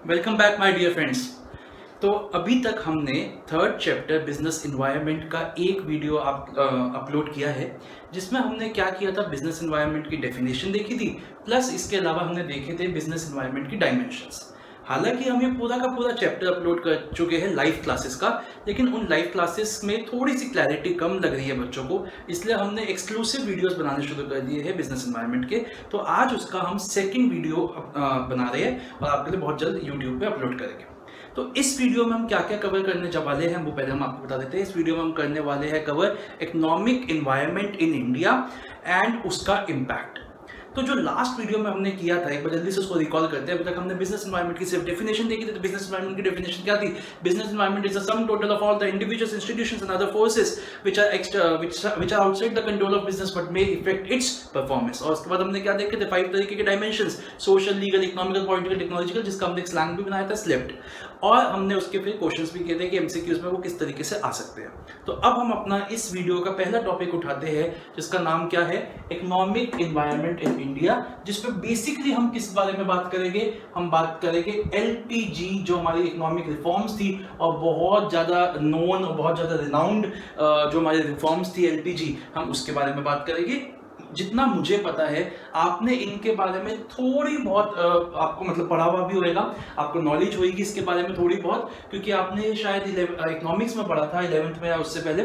Welcome back my dear friends. तो अभी तक हमने थर्ड चैप्टर बिजनेस एनवायरनमेंट का एक वीडियो अपलोड किया है, जिसमें हमने क्या किया था, बिजनेस एनवायरनमेंट की डेफिनेशन देखी थी, प्लस इसके अलावा हमने देखे थे बिजनेस एनवायरनमेंट की डायमेंशंस। हालांकि हम ये पूरा का पूरा चैप्टर अपलोड कर चुके हैं लाइव क्लासेस का, लेकिन उन लाइव क्लासेस में थोड़ी सी क्लैरिटी कम लग रही है बच्चों को, इसलिए हमने एक्सक्लूसिव वीडियोस बनाने शुरू कर दिए हैं बिजनेस एनवायरनमेंट के। तो आज उसका हम सेकंड वीडियो बना रहे हैं और आपके लिए बहुत जल्द यूट्यूब पे अपलोड करेंगे। तो इस वीडियो में हम क्या क्या कवर करने वाले हैं वो पहले हम आपको बता देते हैं। इस वीडियो में हम करने वाले हैं cover economic environment in India and उसका इम्पैक्ट। तो जो लास्ट वीडियो में हमने किया था, एक बार जल्दी से उसको रिकॉल करते हैं। अभी तक हमने बिजनेस एनवायरनमेंट की सिर्फ डेफिनेशन देखी थी। तो बिजनेस एनवायरनमेंट की डेफिनेशन क्या थी? Business environment is the sum total of all the individuals, institutions and other forces which are outside the control of business but may effect its performance. और उसके बाद हमने क्या देखे थे? 5 तरीके के dimensions, social, legal, economical, political, technological, जिसका हमने एक स्लैंग भी बनाया था, स्लेप्ट। और हमने उसके फिर क्वेश्चंस भी किए थे कि एमसीक्यूज में वो किस तरीके से आ सकते हैं। तो अब हम अपना इस वीडियो का पहला टॉपिक उठाते हैं, जिसका नाम क्या है? इकोनॉमिक एनवायरनमेंट इन इंडिया, जिसपे बेसिकली हम किस बारे में बात करेंगे? हम बात करेंगे एलपीजी, जो हमारी इकोनॉमिक रिफॉर्म्स थी और बहुत ज्यादा नोन और बहुत ज्यादा रिनाउंड जो हमारी रिफॉर्म्स थी एलपीजी, हम उसके बारे में बात करेंगे। जितना मुझे पता है आपने इनके बारे में थोड़ी बहुत आपको मतलब पढ़ा हुआ भी होगा, आपको नॉलेज होगी इसके बारे में थोड़ी बहुत, क्योंकि आपने शायद इकोनॉमिक्स में पढ़ा था 11th में या उससे पहले।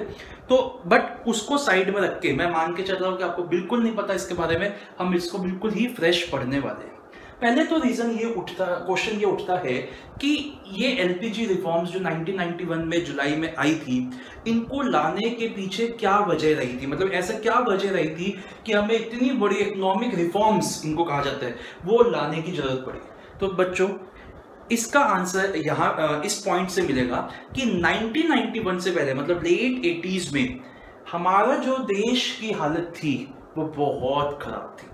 तो बट उसको साइड में रख के मैं मान के चल रहा हूं कि आपको बिल्कुल नहीं पता इसके बारे में। हम इसको बिल्कुल ही फ्रेश पढ़ने वाले हैं। पहले तो क्वेश्चन ये उठता है कि ये एलपीजी रिफॉर्म्स जो 1991 में जुलाई में आई थी, इनको लाने के पीछे क्या वजह रही थी? मतलब ऐसा क्या वजह रही थी कि हमें इतनी बड़ी इकोनॉमिक रिफॉर्म्स, इनको कहा जाता है, वो लाने की जरूरत पड़ी? तो बच्चों इसका आंसर यहाँ इस पॉइंट से मिलेगा कि 1991 से पहले, मतलब लेट 80s में हमारा जो देश की हालत थी वो बहुत खराब थी।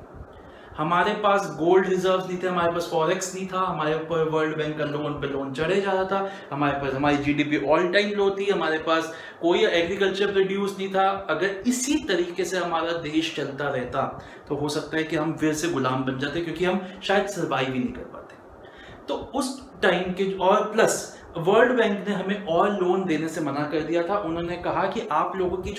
हमारे पास गोल्ड रिजर्व नहीं थे, हमारे पास फॉरेक्स नहीं था, हमारे ऊपर वर्ल्ड बैंक का लोन पे लोन चढ़े जा रहा था, हमारे पास हमारी जीडीपी ऑल टाइम लो थी, हमारे पास कोई एग्रीकल्चर प्रोड्यूस नहीं था। अगर इसी तरीके से हमारा देश चलता रहता तो हो सकता है कि हम फिर से गुलाम बन जाते, क्योंकि हम शायद सर्वाइव ही नहीं कर पाते। तो उस टाइम के और प्लस वर्ल्ड बैंक ने हमें और लोन देने से मना कर दिया था। उन्होंने कहा कि आप लोगों की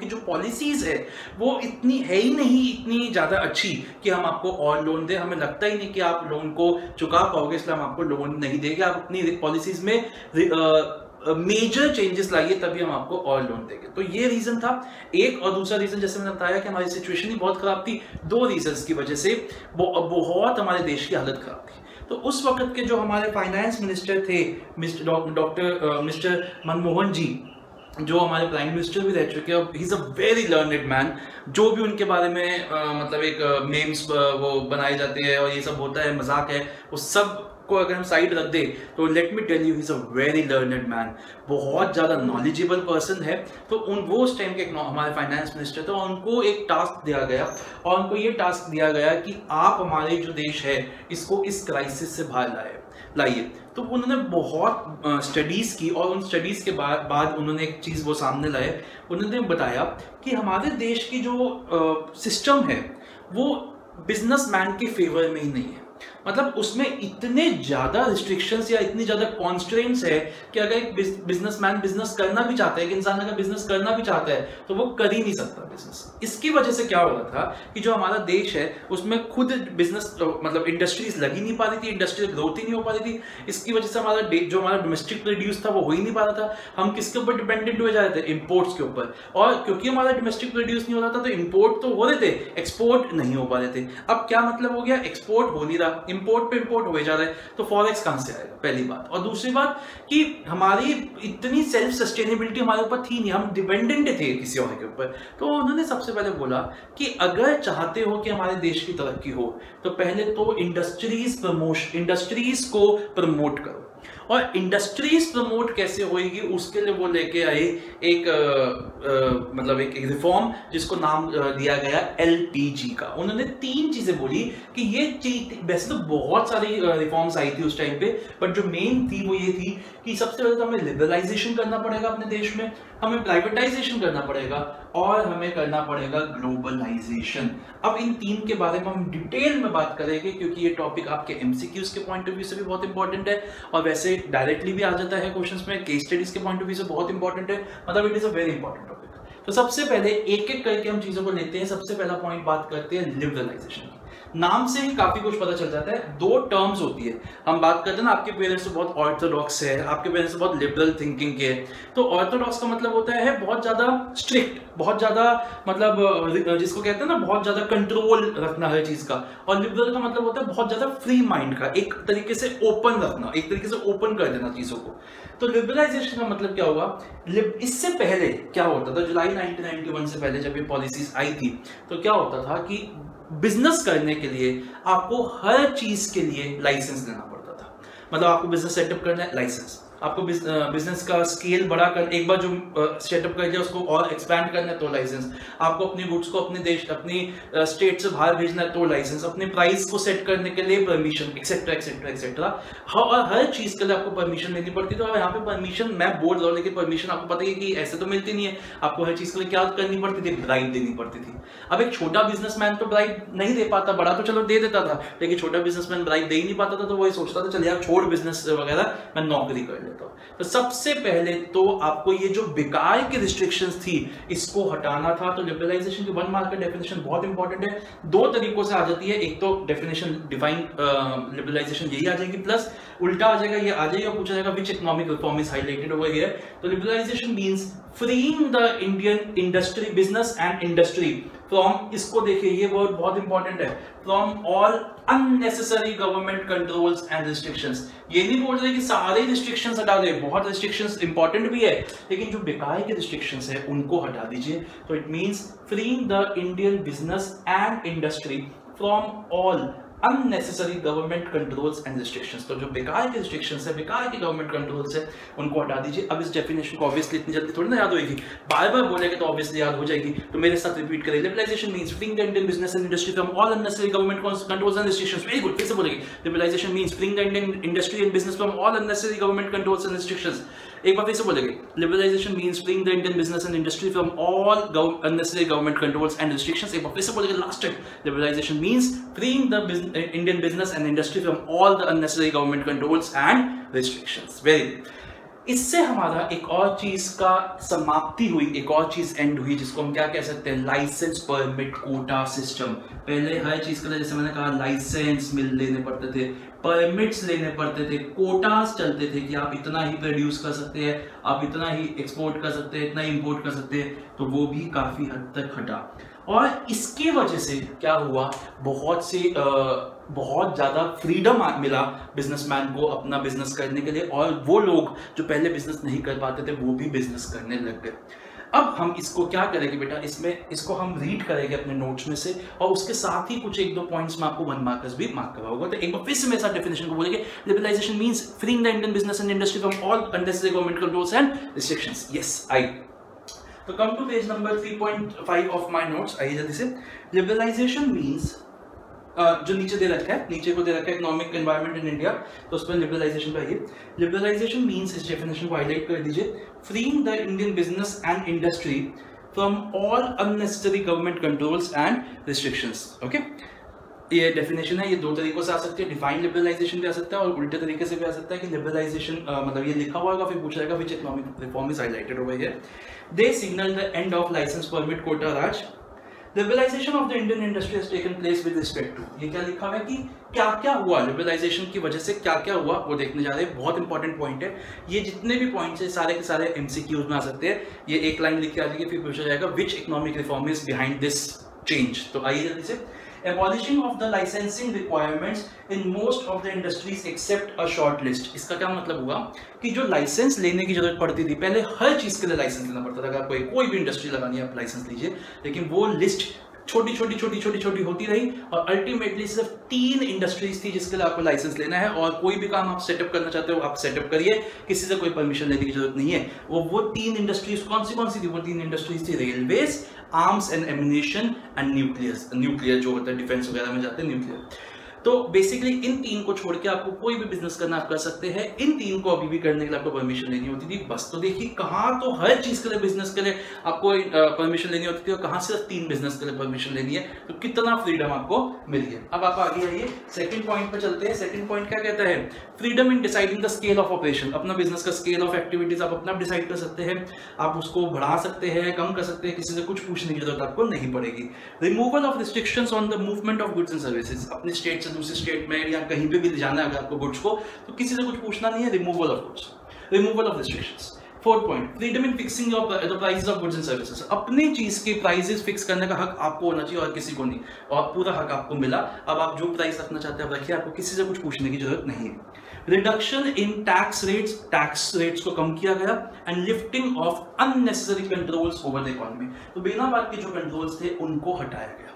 जो पॉलिसीज है वो इतनी है ही नहीं, इतनी ज्यादा अच्छी कि हम आपको और लोन दें। हमें लगता ही नहीं कि आप लोन को चुका पाओगे, इसलिए हम आपको लोन नहीं देंगे। आप अपनी पॉलिसीज में मेजर चेंजेस लाइए, तभी हम आपको और लोन देंगे। तो ये रीजन था एक। और दूसरा रीजन, जैसे मैंने बताया कि हमारी सिचुएशन ही बहुत खराब थी। 2 रीजन की वजह से बहुत हमारे देश की हालत खराब थी। तो उस वक्त के जो हमारे फाइनेंस मिनिस्टर थे, मिस्टर मनमोहन जी, जो हमारे प्राइम मिनिस्टर भी रह चुके हैं, ही is a very learned man. जो भी उनके बारे में मतलब एक मेम्स वो बनाए जाते हैं और ये सब होता है, मजाक है, वो सब को अगर हम साइड रख दे तो let me tell you, he is a very learned man, बहुत ज्यादा नॉलेजेबल पर्सन है। तो वो उस टाइम के हमारे फाइनेंस मिनिस्टर थे, और उनको एक टास्क दिया गया, और उनको ये टास्क दिया गया कि आप हमारे जो देश है इसको इस क्राइसिस से बाहर लाइए। तो उन्होंने बहुत स्टडीज की, और उन स्टडीज के बाद उन्होंने एक चीज वो सामने लाए। उन्होंने बताया कि हमारे देश की जो सिस्टम है वो बिजनेसमैन के फेवर में ही नहीं है। मतलब उसमें इतने ज्यादा रिस्ट्रिक्शंस या इतनी ज्यादा कॉन्स्ट्रेंट्स है कि अगर एक बिजनेसमैन बिजनेस करना भी चाहता है, एक इंसान अगर बिजनेस करना भी चाहता है तो वो कर ही नहीं सकता बिजनेस। इसकी वजह से क्या हो रहा था कि जो हमारा देश है उसमें खुद बिजनेस मतलब इंडस्ट्रीज लगी नहीं पा रही थी, इंडस्ट्रियल ग्रोथ ही नहीं हो पा रही थी। इसकी वजह से जो हमारा डोमेस्टिक प्रोड्यूस था वो हो ही नहीं पा रहा था। हम किसके ऊपर डिपेंडेंट हुए जा रहे थे? इम्पोर्ट्स के ऊपर। और क्योंकि हमारा डोमेस्टिक प्रोड्यूस नहीं हो रहा था तो इम्पोर्ट तो हो रहे थे, एक्सपोर्ट नहीं हो पा रहे थे। अब क्या मतलब हो गया? एक्सपोर्ट हो नहीं रहा, इंपोर्ट पे इंपोर्ट हो जा रहा है, तो फॉरेक्स कहां से आएगा? पहली बात। और दूसरी बात कि हमारी इतनी सेल्फ सस्टेनेबिलिटी हमारे ऊपर थी नहीं, हम डिपेंडेंट थे किसी और के ऊपर। तो उन्होंने सबसे पहले बोला कि अगर चाहते हो कि हमारे देश की तरक्की हो तो पहले तो इंडस्ट्रीज को प्रमोट करो। और इंडस्ट्रीज प्रमोट कैसे होगी उसके लिए वो लेके आए एक मतलब एक रिफॉर्म, जिसको नाम दिया गया एलपीजी का। उन्होंने 3 चीजें बोली कि ये चीज, वैसे तो बहुत सारी रिफॉर्म्स आई थी उस टाइम पे, बट जो मेन थी वो ये थी कि सबसे पहले तो हमें लिबरलाइजेशन करना पड़ेगा अपने देश में, हमें प्राइवेटाइजेशन करना पड़ेगा, और हमें करना पड़ेगा ग्लोबलाइजेशन। अब इन तीन के बारे में हम डिटेल में बात करेंगे क्योंकि ये टॉपिक आपके एमसीक्यूज के पॉइंट ऑफ व्यू से भी बहुत इंपॉर्टेंट है और वैसे डायरेक्टली भी आ जाता है क्वेश्चंस में, केस स्टडीज के पॉइंट ऑफ व्यू से बहुत इंपॉर्टेंट है, मतलब it is a very important topic. तो सबसे पहले एक एक करके हम चीजों को लेते हैं। सबसे पहला पॉइंट बात करते हैं लिबरलाइजेशन की। नाम से ही काफी कुछ पता चल जाता है। दो टर्म्स होती है, हम बात करते हैं ना, आपके पेरेंट्स तो बहुत ऑर्थोडॉक्स है, आपके पेरेंट्स तो बहुत लिबरल थिंकिंग के है। तो ऑर्थोडॉक्स का मतलब होता है बहुत ज्यादा स्ट्रिक्ट, बहुत ज्यादा मतलब जिसको कहते हैं ना बहुत ज्यादा कंट्रोल रखना हर चीज का, और लिबरल का मतलब होता है बहुत ज्यादा फ्री माइंड का, एक तरीके से ओपन रखना, एक तरीके से ओपन कर देना चीजों को। तो लिबरलाइजेशन का मतलब क्या हुआ, इससे पहले क्या होता था, जुलाई 1991 से पहले जब ये पॉलिसीज आई थी तो क्या होता था कि बिजनेस करने के लिए आपको हर चीज के लिए लाइसेंस लेना पड़ता था। मतलब आपको बिजनेस सेटअप करना है, लाइसेंस, आपको बिजनेस का स्केल बड़ा कर, एक बार जो सेटअप कर लिया उसको और एक्सपैंड करना है तो लाइसेंस, आपको अपनी गुड्स को अपने देश, अपनी स्टेट से बाहर भेजना है तो लाइसेंस, अपने प्राइस को सेट करने के लिए परमिशन, एक्सेट्रा एक्सेट्रा एक्सेट्रा। और हर चीज के लिए आपको परमिशन लेनी पड़ती थी। और यहाँ पे परमिशन मैं बोल रहा हूँ, लेकिन परमिशन आपको पता है कि ऐसे तो मिलती नहीं है, आपको हर चीज के लिए क्या करनी पड़ती थी, ब्राइब देनी पड़ती थी। अब एक छोटा बिजनेसमैन तो ब्राइब नहीं दे पाता, बड़ा तो चलो दे देता था, लेकिन छोटा बिजनेसमैन ब्राइब दे ही नहीं पाता था, तो वही सोचता था चल यार छोड़ बिजनेस वगैरह, मैं नौकरी कर लेता हूँ। तो सबसे पहले तो आपको ये जो बेकार की रिस्ट्रिक्शंस थी इसको हटाना था। तो लिबरलाइजेशन की 1 मार्क का डेफिनेशन बहुत इंपॉर्टेंट है, दो तरीकों से आ जाती है। एक तो डेफिनेशन डिफाइन लिबरलाइजेशन यही आ जाएगी, प्लस उल्टा आ जाएगा, ये आ जाएगा, पूछा जाएगा which economic reform is highlighted over here. तो liberalisation means freeing the Indian industry, business and industry from, इसको देखिए ये वर्ड बहुत इंपॉर्टेंट है, from all unnecessary government controls and restrictions. ये नहीं बोल रहे कि सारे रिस्ट्रिक्शंस हटा दे, बहुत रिस्ट्रिक्शंस इंपॉर्टेंट भी है, लेकिन जो बेकार के रिस्ट्रिक्शंस है उनको हटा दीजिए। तो it means freeing the Indian business and industry from all unnecessary government controls and restrictions. तो जो बेकार के रिस्ट्रिक्शंस है, बेकार के गवर्नमेंट कंट्रोल्स है, उनको हटा दीजिए। अब इस डेफिनेशन को ऑब्वियसली इतनी जल्दी थोड़ी ना याद होगी, बार बार बोलेंगे तो ऑब्वियसली याद हो जाएगी। तो मेरे साथ रिपीट करें, liberalisation means freeing the Indian business and industry from all unnecessary government controls and restrictions. Very good, फिर से बोलेंगे, liberalisation means freeing the Indian industry and business from all unnecessary government controls and restrictions. एक बार फिर से बोलेंगे, liberalisation means freeing the Indian business and industry from all unnecessary government controls and restrictions. एक बार फिर से बोलेंगे last time, liberalisation means freeing the Indian business and industry from all the unnecessary government controls and restrictions. Very, इससे हमारा एक और चीज का समाप्ति हुई, एक और चीज एंड हुई जिसको हम क्या कह सकते हैं, लाइसेंस परमिट कोटा सिस्टम। पहले हर चीज के लिए जैसे मैंने कहा लाइसेंस लेने पड़ते थे, परमिट्स लेने पड़ते थे, कोटास चलते थे कि आप इतना ही प्रोड्यूस कर सकते हैं, आप इतना ही एक्सपोर्ट कर सकते हैं, इतना ही इंपोर्ट कर सकते हैं। तो वो भी काफी हद तक हटा, और इसके वजह से क्या हुआ, बहुत ज्यादा फ्रीडम मिला बिजनेसमैन को अपना बिजनेस करने के लिए, और वो लोग जो पहले बिजनेस नहीं कर पाते थे वो भी बिजनेस करने लग गए। अब हम इसको क्या करेंगे बेटा, इसको हम रीड करेंगे अपने नोट्स में से, और उसके साथ ही कुछ एक दो पॉइंट्स में आपको 1 मार्कर्स भी मार्क करवाऊंगा। तो एक बार फिर से मेरे साथ डेफिनेशन को बोलेंगे, liberalisation means freeing the Indian business and industry from all unnecessary government controls and restrictions. Yes, I. तो come to page number 3.5 of my notes. आइए जल्दी से। लिबरलाइजेशन मींस, जो नीचे दे रखा है, नीचे को दे रखा है इकोनॉमिक एनवायरनमेंट इन इंडिया, तो उस पर लिबरलाइजेशन पे आइए। लिबरलाइजेशन मींस, इस डेफिनेशन को हाईलाइट कर दीजिए, freeing the Indian business and industry from all unnecessary government controls and restrictions. Okay, ये डेफिनेशन है, ये दो तरीकों से आ सकती है, डिफाइन लिबरलाइजेशन भी आ सकता है और उल्टे तरीके से भी आ सकता है कि लिबरलाइजेशन मतलब ये लिखा हुआ होगा, फिर पूछा जाएगा which economic reform is highlighted over here. They signal the end of licence permit quota Raj. Liberalisation of the Indian industry has taken place with respect to, ये क्या लिखा हुआ है कि क्या क्या हुआ लिबरलाइजेशन की वजह से, क्या क्या हुआ वो देखने जा रहे हैं। बहुत इंपॉर्टेंट पॉइंट है ये, जितने भी पॉइंट्स है सारे के सारे एमसीक्यूज में आ सकते हैं। ये एक लाइन लिख के आ जाएगी, फिर पूछा जाएगा which economic reform is behind this change. तो आइए जल्दी से। Abolishing of the licensing requirements in most of the industries except a short list। इसका क्या मतलब हुआ कि जो लाइसेंस लेने की जरूरत पड़ती थी, पहले हर चीज के लिए लाइसेंस लेना पड़ता था। अगर आपको कोई भी इंडस्ट्री लगानी है आप लाइसेंस लीजिए, लेकिन वो लिस्ट छोटी छोटी होती रही, और अल्टीमेटली सिर्फ 3 इंडस्ट्रीज थी जिसके लिए आपको लाइसेंस लेना है, और कोई भी काम आप सेटअप करना चाहते हो आप सेटअप करिए, किसी से कोई परमिशन लेने की जरूरत नहीं है। वो 3 इंडस्ट्रीज कौन सी थी, वो 3 इंडस्ट्रीज थी, railways, arms and ammunition and nuclear जो होता है डिफेंस वगैरह में जाते हैं, न्यूक्लियर। तो बेसिकली इन 3 को छोड़ के आपको कोई भी बिजनेस करना आप कर सकते हैं। इन 3 को अभी भी करने के लिए आपको परमिशन लेनी होती थी बस। तो देखिए कहाँ तो हर चीज के लिए बिजनेस के लिए आपको परमिशन लेनी होती थी और कहाँ सिर्फ 3 बिजनेस के लिए परमिशन लेनी है। तो कितना फ्रीडम आपको मिल गया। अब आप आगे आइए, सेकंड पॉइंट पे चलते हैं। सेकंड पॉइंट क्या कहता है? Freedom in deciding the scale of operation. अपना बिजनेस का स्केल ऑफ एक्टिविटीज आप अपना डिसाइड कर सकते हैं। आप उसको बढ़ा सकते हैं, कम कर सकते हैं, किसी से कुछ पूछने की जरूरत आपको नहीं पड़ेगी। Removal of restrictions on the movement of goods and services. अपने स्टेट से दूसरे स्टेट में या कहीं पे भी ले जाना है अगर आपको गुड्स को, तो किसी से कुछ पूछना नहीं है। Removal of goods, removal of restrictions. Fourth point, freedom in fixing the prices of goods and services. अपनी चीज के प्राइसेस फिक्स करने का हक आपको होना चाहिए और किसी को नहीं, और पूरा हक आपको मिला। अब आप जो प्राइस रखना चाहते हैं आप रखिए, आपको किसी से कुछ पूछने की जरूरत नहीं है। रिडक्शन इन टैक्स रेट्स को कम किया गया। And lifting of unnecessary controls over the economy. तो बिना बात के जो कंट्रोल्स थे उनको हटाया गया।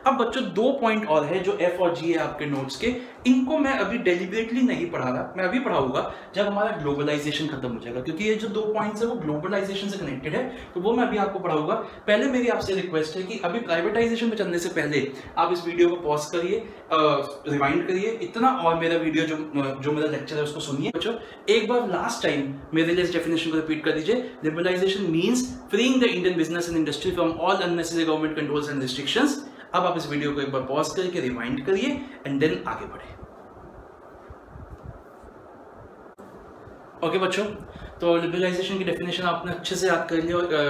अब बच्चों 2 पॉइंट और है जो एफ और जी है आपके नोट्स के, इनको मैं अभी डेलिबरेटली नहीं पढ़ा रहा, मैं अभी पढ़ाऊंगा जब हमारा ग्लोबलाइजेशन खत्म हो जाएगा, क्योंकि ये जो 2 पॉइंट्स है वो ग्लोबलाइजेशन से कनेक्टेड है, तो वो मैं अभी आपको पढ़ाऊंगा। पहले मेरी आपसे रिक्वेस्ट है कि अभी प्राइवेटाइजेशन पे चलने से पहले आप इस वीडियो को पॉज करिए, रिवाइंड करिए इतना, और मेरा वीडियो जो मेरा लेक्चर है उसको सुनिए। बच्चों एक बार लास्ट टाइम मेरे लिए इस डेफिनेशन को रिपीट कर दीजिए। Liberalisation means freeing the Indian business and industry from all unnecessary government controls and restrictions. अब आप इस वीडियो को एक बार पॉज करके रिवाइंड करिए एंड देन आगे बढ़े। ओके बच्चों, तो लिबरलाइजेशन की डेफिनेशन आपने अच्छे से याद कर लिया होगा,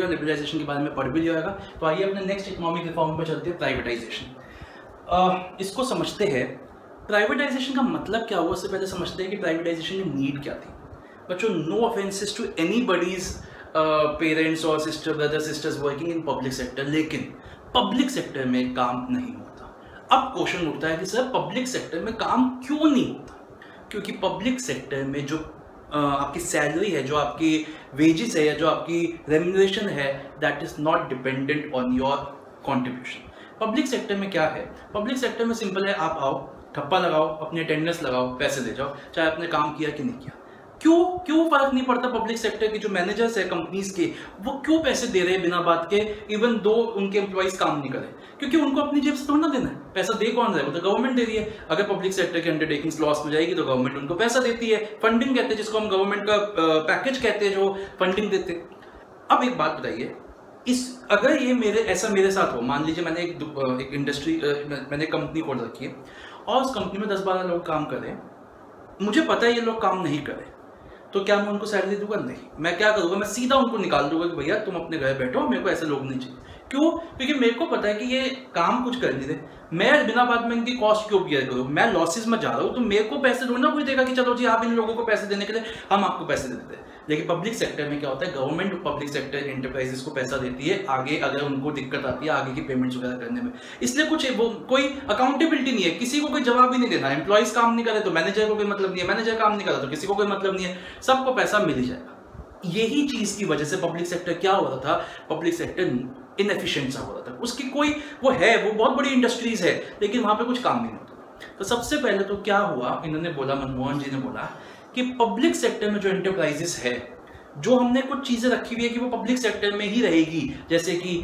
लिबरलाइजेशन के बारे में पढ़ भी लिया होगा। तो आइए अपने नेक्स्ट इकोनॉमिक रिफॉर्म पर चलते हैं, प्राइवेटाइजेशन। इसको समझते हैं, प्राइवेटाइजेशन का मतलब क्या हुआ उससे पहले समझते हैं कि प्राइवेटाइजेशन की नीड क्या थी। बच्चों no offences to anybody's parents और sister brother sisters working in public sector, लेकिन पब्लिक सेक्टर में काम नहीं होता। अब क्वेश्चन उठता है कि सर पब्लिक सेक्टर में काम क्यों नहीं होता? क्योंकि पब्लिक सेक्टर में जो आपकी सैलरी है, जो आपकी वेजेस है, या जो आपकी रेम्यूनरेशन है, that is not dependent on your contribution. Public sector में क्या है? पब्लिक सेक्टर में सिंपल है, आप आओ, ठप्पा लगाओ, अपनी अटेंडेंस लगाओ, पैसे दे जाओ, चाहे आपने काम किया कि नहीं किया। क्यों फर्क नहीं पड़ता? पब्लिक सेक्टर के जो मैनेजर्स है कंपनीज के, वो क्यों पैसे दे रहे हैं बिना बात के, इवन दो उनके एम्प्लॉइज काम नहीं करे? क्योंकि उनको अपनी जेब से थोड़ा देना है, पैसा दे कौन रहा है? वो तो गवर्नमेंट दे रही है। अगर पब्लिक सेक्टर के अंडरटेकिंग्स लॉस हो जाएगी तो गवर्नमेंट उनको पैसा देती है, फंडिंग कहते हैं जिसको हम गवर्नमेंट का पैकेज कहते हैं, जो फंडिंग देते हैं। अब एक बात बताइए, अगर ये मेरे साथ हो, मान लीजिए मैंने एक इंडस्ट्री, मैंने कंपनी खोल रखी है और उस कंपनी में 10-12 लोग काम कर रहे हैं, मुझे पता है ये लोग काम नहीं कर रहे, तो क्या मैं उनको सैलरी दूंगा? नहीं। मैं क्या करूंगा? मैं सीधा उनको निकाल दूंगा कि भैया तुम अपने घर बैठो, मेरे को ऐसे लोग नहीं चाहिए। क्यों? क्योंकि मेरे को पता है कि ये काम कुछ कर नहीं रहे, मैं बिना बात में इनकी कॉस्ट क्यों बियर करूँ? मैं लॉसेस में जा रहा हूँ, तो मेरे को पैसे ढूंढना कोई देगा कि चलो जी आप इन लोगों को पैसे देने के लिए हम आपको पैसे दे देते हैं। लेकिन पब्लिक सेक्टर में क्या होता है, गवर्नमेंट पब्लिक सेक्टर एंटरप्राइजेस को पैसा देती है आगे, अगर उनको दिक्कत आती है आगे की पेमेंट्स वगैरह करने में। इसलिए कोई अकाउंटेबिलिटी नहीं है, किसी को कोई जवाब भी नहीं देना। एम्प्लॉइज काम नहीं करे तो मैनेजर को कोई मतलब नहीं है, मैनेजर काम नहीं करा तो किसी को कोई मतलब नहीं है, सबको पैसा मिल ही जाएगा। यही चीज की वजह से पब्लिक सेक्टर क्या हो रहा था, पब्लिक सेक्टर इनएफिशिएंट सा हो रहा था। उसकी वो बहुत बड़ी इंडस्ट्रीज है लेकिन वहां पे कुछ काम नहीं होता। तो सबसे पहले तो क्या हुआ, इन्होंने बोला, मनमोहन जी ने बोला कि पब्लिक सेक्टर में जो एंटरप्राइजेस है, जो हमने कुछ चीजें रखी हुई है कि वो पब्लिक सेक्टर में ही रहेगी, जैसे कि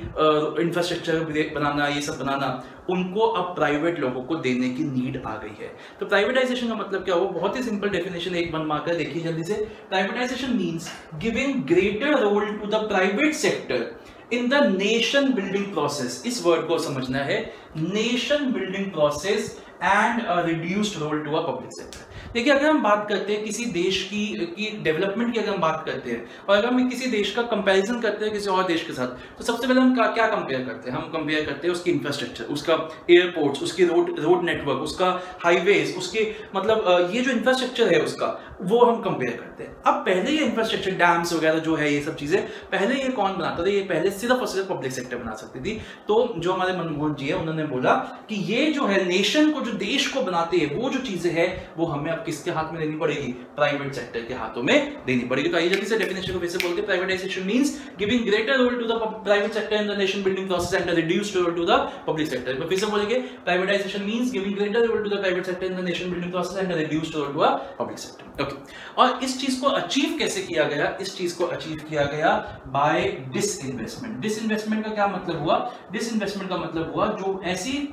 इंफ्रास्ट्रक्चर बनाना, ये सब बनाना, उनको अब प्राइवेट लोगों को देने की नीड आ गई है। तो प्राइवेटाइजेशन का मतलब क्या हुआ? बहुत ही सिंपल डेफिनेशन एक बन मारकर देखिए जल्दी से। Privatisation means giving greater role to the private sector in the nation building process. इस वर्ड को समझना है, nation building process and reduced role to a public sector. देखिए, अगर हम बात करते हैं किसी देश की डेवलपमेंट की, अगर हम बात करते हैं और अगर हम किसी देश का कंपैरिजन करते हैं किसी और देश के साथ, तो सबसे पहले हम क्या कंपेयर करते हैं? हम कंपेयर करते हैं उसकी इंफ्रास्ट्रक्चर, उसका एयरपोर्ट्स, उसकी रोड नेटवर्क, उसका हाईवेज, उसके मतलब ये जो इंफ्रास्ट्रक्चर है उसका, वो हम कंपेयर करते हैं। अब पहले ये इंफ्रास्ट्रक्चर, डैम्स वगैरह जो है, ये सब चीजें पहले ये कौन बनाता था? ये पहले सिर्फ और सिर्फ पब्लिक सेक्टर बना सकती थी। तो जो हमारे मनमोहन जी है, उन्होंने बोला कि ये जो है नेशन को, जो देश को बनाते हैं, वो जो चीजें हैं वो हमें अब किसके हाथ में देनी पड़ेगी? प्राइवेट सेक्टर के हाथों में देनी पड़ेगी। तो आइए जल्दी से डेफिनेशन को फिर से बोलते हैं। Privatisation means giving greater role to the private sector in the nation building process and reduced role to the public sector. तो फिर से बोलेंगे, privatisation means giving greater role to the private sector in the nation building process and reduced role to the public sector. Okay, और इस चीज को achieve कैसे किया गया? इस चीज को अचीव किया गया बाय डिसइन्वेस्टमेंट। डिसइन्वेस्टमेंट का क्या मतलब हुआ? डिसइन्वेस्टमेंट का मतलब हुआ जो ऐसी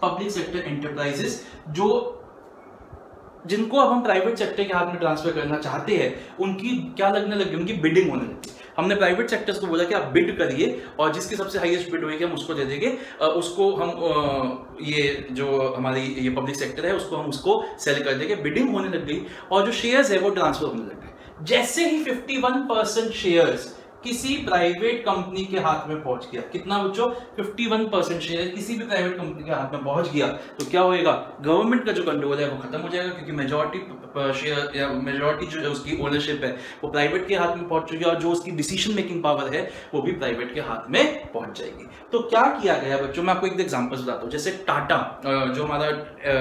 पब्लिक सेक्टर एंटरप्राइजेस जिनको अब हम प्राइवेट सेक्टर के हाथ में ट्रांसफर करना चाहते हैं, उनकी क्या लगने लगी, उनकी बिडिंग होने लगी। हमने प्राइवेट सेक्टर्स को बोला कि आप बिड करिए और जिसकी सबसे हाईएस्ट बिड होगी हम उसको दे देंगे, उसको हम ये जो हमारी ये पब्लिक सेक्टर है उसको हम उसको सेल कर देंगे। बिडिंग होने लग गई और जो शेयर्स है वो ट्रांसफर होने लग गए। जैसे ही 51% शेयर्स किसी प्राइवेट कंपनी के हाथ में पहुंच गया, कितना बच्चों, 51% शेयर किसी भी प्राइवेट कंपनी के हाथ में पहुंच गया, तो क्या होएगा, गवर्नमेंट का जो कंट्रोल है वो खत्म हो जाएगा, क्योंकि मेजॉरिटी शेयर या मेजॉरिटी जो उसकी ओनरशिप है वो प्राइवेट के हाथ में पहुंच चुकी है और जो उसकी डिसीजन मेकिंग पावर है वो भी प्राइवेट के हाथ में पहुंच जाएगी। तो क्या किया गया बच्चों, मैं आपको एक एग्जांपल बताता हूं। जैसे टाटा, जो हमारा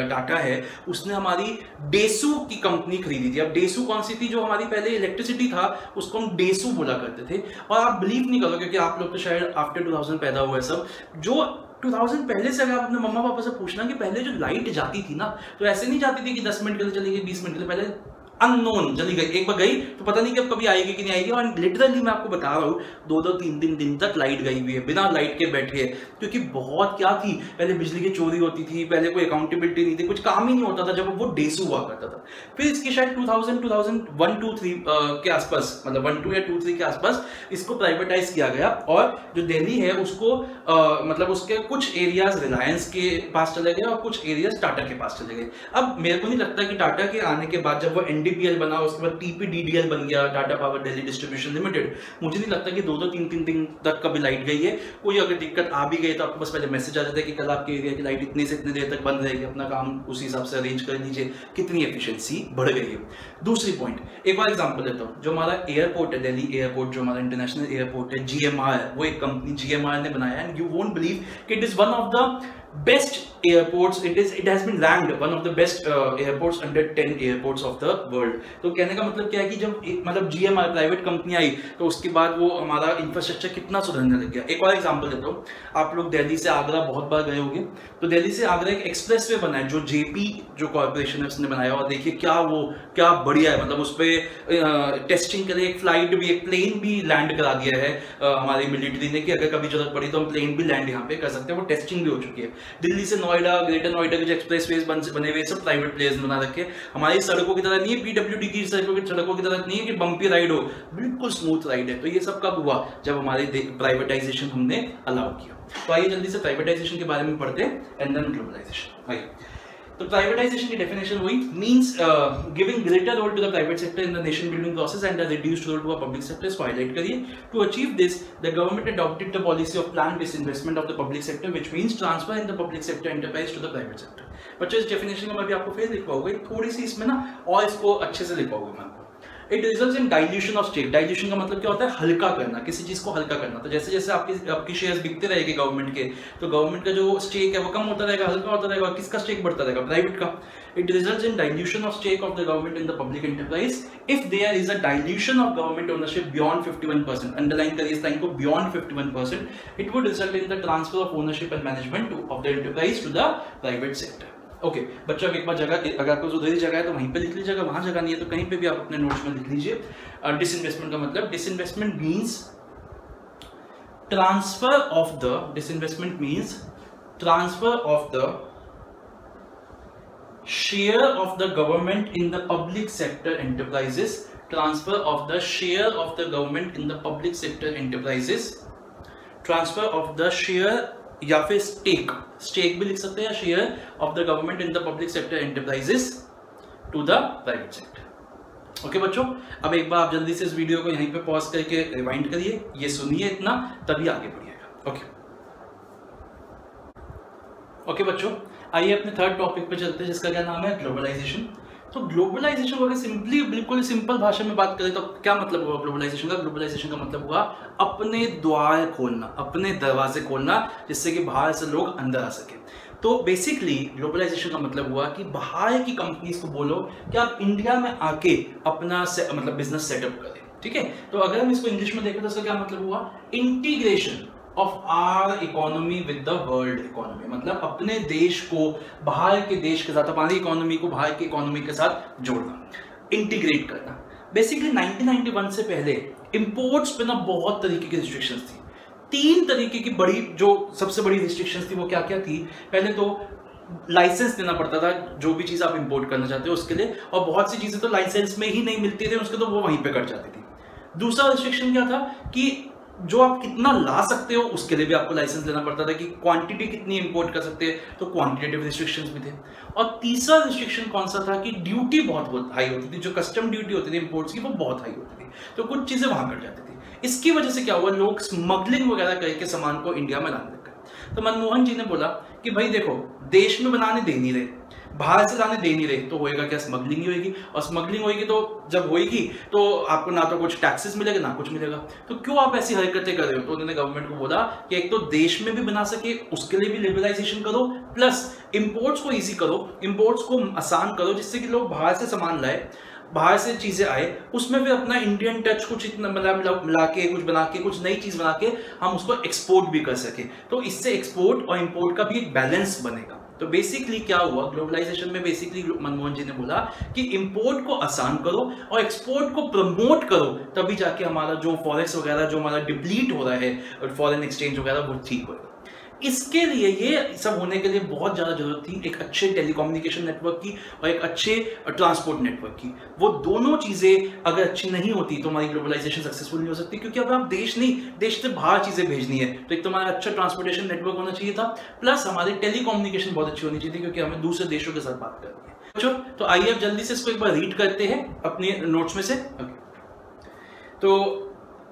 टाटा है, उसने हमारी डेसू की कंपनी खरीदी थी। अब डेसू कौन सी थी, जो हमारी पहले इलेक्ट्रिसिटी था उसको हम डेसू बोला करते थे। और आप बिलीव नहीं करोगे कि आप लोग तो शायद आफ्टर 2000 पैदा हुए सब, जो 2000 पहले से अगर आप अपने मम्मा पापा से पूछना कि पहले जो लाइट जाती थी ना, तो ऐसे नहीं जाती थी कि 10 मिनट के लिए चली गई, 20 मिनट के लिए, पहले अननोन चली गई, एक बार गई तो पता नहीं कि अब कभी आएगी कि नहीं आएगी। और लिटरली मैं आपको बता रहा हूँ 2-2, 3-3 दिन तक लाइट गई हुई है, बिना लाइट के बैठे, क्योंकि बहुत क्या थी, पहले बिजली की चोरी होती थी, पहले कोई अकाउंटेबिलिटी नहीं थी, कुछ काम ही नहीं होता था जब वो डेसू हुआ करता था। फिर इसकी शायद 2001-2-3 के आसपास, मतलब 1-2 या 2-3 के आसपास इसको प्राइवेटाइज किया गया और जो दिल्ली है उसको मतलब उसके कुछ एरियाज रिलायंस के पास चले गए और कुछ एरियाज टाटा के पास चले गए। अब मेरे को नहीं लगता कि टाटा के आने के बाद जब वो NDPL बना, उसके बाद TPDDL बन गया, Tata power Delhi distribution limited, मुझे नहीं लगता कि 2-2, 3-3 दिन तक कभी लाइट गई है। कोई अगर दिक्कत आ भी गई तो आपको बस पहले मैसेज आ जाता है कि कल आपके एरिया की लाइट इतने से इतने देर तक बंद रहेगी, अपना काम उसी हिसाब से अरेंज कर लीजिए। कितनी एफिशिएंसी बढ़ गई है। दूसरी पॉइंट, एक और एग्जांपल देता हूँ। जो हमारा एयरपोर्ट है, दिल्ली एयरपोर्ट, जो हमारा इंटरनेशनल एयरपोर्ट है, GMR, वो एक कंपनी GMR ने बनाया है। यू वोंट बिलीव कि it is one of the best airports, it has been ranked one of the best airports under 10 airports of the world। तो कहने का मतलब क्या है कि जब मतलब GMR प्राइवेट कंपनी आई तो उसके बाद वो हमारा इंफ्रास्ट्रक्चर कितना सुधरने लग गया। एक और एग्जांपल देता हूँ, आप लोग दिल्ली से आगरा बहुत बार गए होंगे, तो दिल्ली से आगरा एक एक्सप्रेसवे बना है जो JP जो कॉर्पोरेशन है उसने बनाया, और देखिए क्या बढ़िया है। मतलब उस पर टेस्टिंग के लिए एक फ्लाइट भी, एक प्लेन भी लैंड करा दिया है हमारी मिलिट्री ने, कि अगर कभी जरूरत पड़ी तो हम प्लेन भी लैंड यहाँ पे कर सकते हैं। वो टेस्टिंग भी हो चुकी है। दिल्ली से नोएडा, ग्रेटर नोएडा के जो एक्सप्रेसवेज बने हुए सब प्राइवेट प्लेयर्स बना रखे। हमारी सड़कों की तरह नहीं है, PWD की सड़कों की तरह नहीं है कि बम्पी राइड हो, बिल्कुल स्मूथ राइड है। तो ये सब कब हुआ, जब हमारी प्राइवेटाइजेशन हमने अलाउ किया। तो आइए जल्दी से प्राइवेटाइजेशन के बारे में पढ़ते हैं, एंड देन ग्लोबलाइजेशन। आइए, तो प्राइवेटाइजेशन की डेफिनेशन हुई, means giving greater role to the private sector in the nation building process and the reduced role to a public sector. इसको हाईलाइट करिए। To achieve this the government adopted the policy of plan disinvestment of the public sector which means transfer in the public sector enterprise to the private sector. बच्चों, इस definition को मैं भी आपको फिर लिखवाऊंगा, थोड़ी सी इसमें ना और इसको अच्छे से लिखवाऊंगा मैं आपको। It results in dilution of stake. Dilution का मतलब क्या होता है, हल्का करना, किसी चीज को हल्का करना। तो जैसे जैसे आपकी शेयर्स बिकते रहेंगे गवर्नमेंट के, तो गवर्नमेंट का जो स्टेक है वो कम होता रहेगा, हल्का होता रहेगा। किसका स्टेक बढ़ता रहेगा, प्राइवेट का। It results in dilution of stake of the government in the public enterprise if there is a dilution of government ownership beyond 51%. Underline करिए इस लाइन को, beyond 51%. It would result in the transfer of ownership and management of the enterprise to the private sector. Okay बच्चों, अब एक बार जगह, अगर आपको उधर जगह है तो वहीं पे लिख लीजिएगा, वहां जगह नहीं है तो कहीं पे भी आप अपने नोट्स में लिख लीजिए। डिसइन्वेस्टमेंट का मतलब, disinvestment means transfer of the, disinvestment means transfer of the share of the government in the public sector enterprises, transfer of the share of the government in the public sector enterprises, transfer of the share या फिर stake भी लिख सकते हैं, या share of the government in the public sector enterprises to the private sector. Okay बच्चों, अब एक बार आप जल्दी से इस वीडियो को यहीं पे पॉज करके रिवाइंड करिए, ये सुनिए इतना, तभी आगे बढ़िएगा। ओके बच्चों, आइए अपने थर्ड टॉपिक पे चलते हैं, जिसका क्या नाम है, ग्लोबलाइजेशन। तो ग्लोबलाइजेशन को अगर सिंपली, बिल्कुल सिंपल भाषा में बात करें तो क्या मतलब हुआ ग्लोबलाइजेशन का? ग्लोबलाइजेशन का मतलब हुआ अपने द्वार खोलना, अपने दरवाजे खोलना, जिससे कि बाहर से लोग अंदर आ सके। तो बेसिकली ग्लोबलाइजेशन का मतलब हुआ कि बाहर की कंपनीज को बोलो कि आप इंडिया में आके अपना मतलब बिजनेस सेटअप करें। ठीक है, तो अगर हम इसको इंग्लिश में देखें तो इसका क्या मतलब हुआ, integration of our economy with the world economy. मतलब अपने देश को बाहर के देश के साथ, हमारी इकोनॉमी को बाहर की इकोनॉमी के साथ जोड़ना, इंटीग्रेट करना। बेसिकली 1991 से पहले इंपोर्ट्स पे ना बहुत तरीके की रिस्ट्रिक्शंस थी। तीन तरीके की बड़ी, जो सबसे बड़ी रिस्ट्रिक्शंस थी वो क्या क्या थी। पहले तो लाइसेंस देना पड़ता था जो भी चीज आप इंपोर्ट करना चाहते हो उसके लिए, और बहुत सी चीजें तो लाइसेंस में ही नहीं मिलती थी उसके, तो वो वहीं पे कट जाती थी। दूसरा रिस्ट्रिक्शन क्या था कि जो आप कितना ला सकते हो उसके लिए भी आपको लाइसेंस लेना पड़ता था, कि क्वांटिटी कितनी इंपोर्ट कर सकते हैं, तो क्वांटिटेटिव रिस्ट्रिक्शंस भी थे। और तीसरा रिस्ट्रिक्शन कौन सा था कि ड्यूटी बहुत हाई होती थी, जो कस्टम ड्यूटी होती थी इंपोर्ट्स की वो बहुत हाई होती थी, तो कुछ चीजें वहां कट जाती थी। इसकी वजह से क्या हुआ, लोग स्मगलिंग वगैरह करके सामान को इंडिया में लाने लग गए। तो मनमोहन जी ने बोला कि भाई देखो, देश में बनाने दे नहीं रहे, बाहर से लाने दे नहीं रहे, तो होएगा क्या, स्मगलिंग ही होगी। और स्मगलिंग होगी तो जब होगी तो आपको ना तो कुछ टैक्सेस मिलेगा ना कुछ मिलेगा, तो क्यों आप ऐसी हरकतें कर रहे हो। तो उन्होंने गवर्नमेंट को बोला कि एक तो देश में भी बना सके उसके लिए भी लिबरलाइजेशन करो, प्लस इंपोर्ट्स को इजी करो, इंपोर्ट्स को आसान करो, जिससे कि लोग बाहर से सामान लाए, बाहर से चीजें आए, उसमें भी अपना इंडियन टच कुछ इतना मिला के, कुछ बना के, कुछ नई चीज बना के हम उसको एक्सपोर्ट भी कर सके। तो इससे एक्सपोर्ट और इंपोर्ट का भी एक बैलेंस बनेगा। तो बेसिकली क्या हुआ ग्लोबलाइजेशन में, बेसिकली मनमोहन जी ने बोला कि इंपोर्ट को आसान करो और एक्सपोर्ट को प्रमोट करो, तभी जाके हमारा जो फॉरेक्स वगैरह जो हमारा डिप्लीट हो रहा है और फॉरेन एक्सचेंज वगैरह वो ठीक होगा। इसके लिए, ये सब होने के लिए बहुत ज्यादा जरूरत थी एक अच्छे टेलीकम्युनिकेशन नेटवर्क की और एक अच्छे ट्रांसपोर्ट नेटवर्क की। वो दोनों चीजें अगर अच्छी नहीं होती तो हमारी ग्लोबलाइजेशन सक्सेसफुल नहीं हो सकती, क्योंकि अब आप देश नहीं, देश से बाहर चीजें भेजनी है, तो एक तो हमारा अच्छा ट्रांसपोर्टेशन नेटवर्क होना चाहिए था, प्लस हमारी टेलीकम्युनिकेशन बहुत अच्छी होनी चाहिए थी, क्योंकि हमें दूसरे देशों के साथ बात करनी है। बच्चों, तो आइए अब जल्दी से इसको एक बार रीड करते हैं अपने नोट्स में से। तो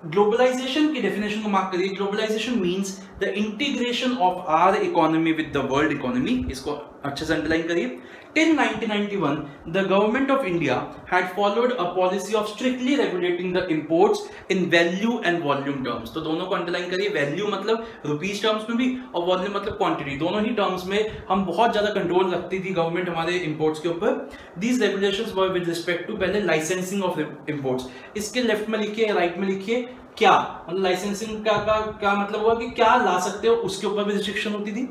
ग्लोबलाइजेशन की डेफिनेशन को मार्क करिए। Globalisation means the integration of our economy with the world economy. इसको अच्छे से अंडरलाइन करिए। Till 1991, the government of India had followed a policy of strictly regulating the imports in value and volume terms. तो दोनों को underline करिए। Value मतलब rupees terms में भी, और वॉल्यूम मतलब क्वांटिटी, दोनों ही टर्म्स में हम बहुत ज्यादा कंट्रोल रखती थी गवर्नमेंट हमारे इंपोर्ट्स के ऊपर। These regulations were with respect to पहले लाइसेंसिंग ऑफ इंपोर्ट्स। इसके लेफ्ट में लिखिए, राइट में लिखिए क्या मतलब लाइसेंसिंग का क्या मतलब हुआ कि क्या ला सकते हो, उसके ऊपर भी रिस्ट्रिक्शन होती थी।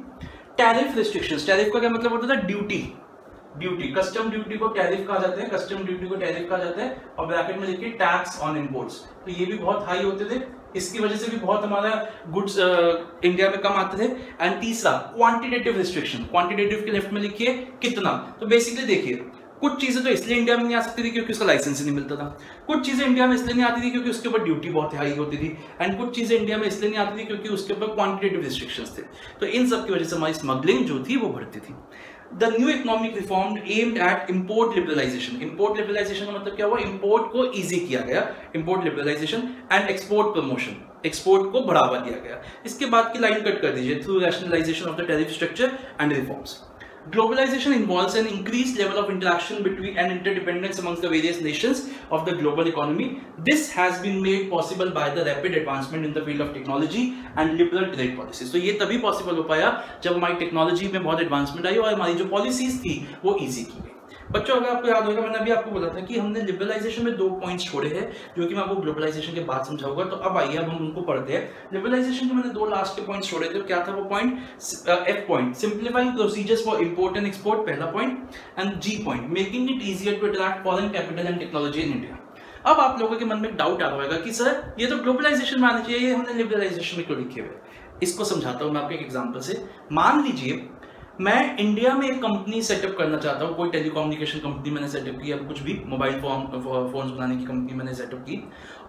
टैरिफ रिस्ट्रिक्शंस, टैरिफ का क्या मतलब होता था, ड्यूटी, कस्टम ड्यूटी को टैरिफ कहा जाता है, कस्टम ड्यूटी को टैरिफ कहा जाता है, और ब्रैकेट में लिखिए टैक्स ऑन इंपोर्ट्स। तो ये भी बहुत हाई होते थे, इसकी वजह से भी बहुत हमारा गुड्स इंडिया में कम आते थे। एंड तीसरा क्वांटिटेटिव रिस्ट्रिक्शन, क्वांटिटेटिव के लेफ्ट में लिखिए कितना। तो बेसिकली देखिए, कुछ चीजें तो इसलिए इंडिया में नहीं आ सकती थी क्योंकि उसका लाइसेंस नहीं मिलता था, कुछ चीजें इंडिया में इसलिए नहीं आती थी क्योंकि उसके ऊपर ड्यूटी बहुत हाई होती थी, एंड कुछ चीजें इंडिया में इसलिए नहीं आती थी क्योंकि उसके ऊपर क्वांटिटेटिव रिस्ट्रिक्शंस थे। तो इन सब की वजह से हमारी स्मगलिंग जो थी वो बढ़ती थी। The new economic reform aimed at import liberalization. Import liberalization का मतलब क्या हुआ, import को easy किया गया, import liberalization and export promotion, export को बढ़ावा दिया गया। इसके बाद की लाइन कट कर दीजिए, through rationalization of the tariff structure and reforms. Globalization involves an increased level of interaction between and interdependence amongst the various nations of the global economy. This has been made possible by the rapid advancement in the field of technology and liberal trade policies. तो ये तभी possible हो पाया जब हमारी technology में बहुत advancement आई और हमारी जो पॉलिसीज थी वो इजी की गई। बच्चों, अगर आपको याद होगा, मैंने अभी आपको बोला था कि हमने लिबरलाइजेशन में 2 पॉइंट्स छोड़े हैं जो कि मैं आपको ग्लोबलाइजेशन के बाद समझाऊंगा। तो अब आइए अब हम उनको पढ़ते हैं। लिबरलाइजेशन के मैंने 2 लास्ट के पॉइंट्स छोड़े थे। क्या था वो point? F point, simplifying procedures for import and export, पहला point. And G point, making it easier to attract foreign capital and technology in India. अब आप लोगों के मन में डाउट आ रहा होगा कि सर ये तो ग्लोबलाइजेशन में आना चाहिए, ये हमने लिबरलाइजेशन में क्यों लिखे हुए? इसको समझाता हूं मैं आपको एक एग्जांपल से। मान लीजिए मैं इंडिया में एक कंपनी सेटअप करना चाहता हूँ, कोई टेलीकम्युनिकेशन कंपनी मैंने सेटअप की, अब कुछ भी मोबाइल फोन्स बनाने की कंपनी मैंने सेटअप की,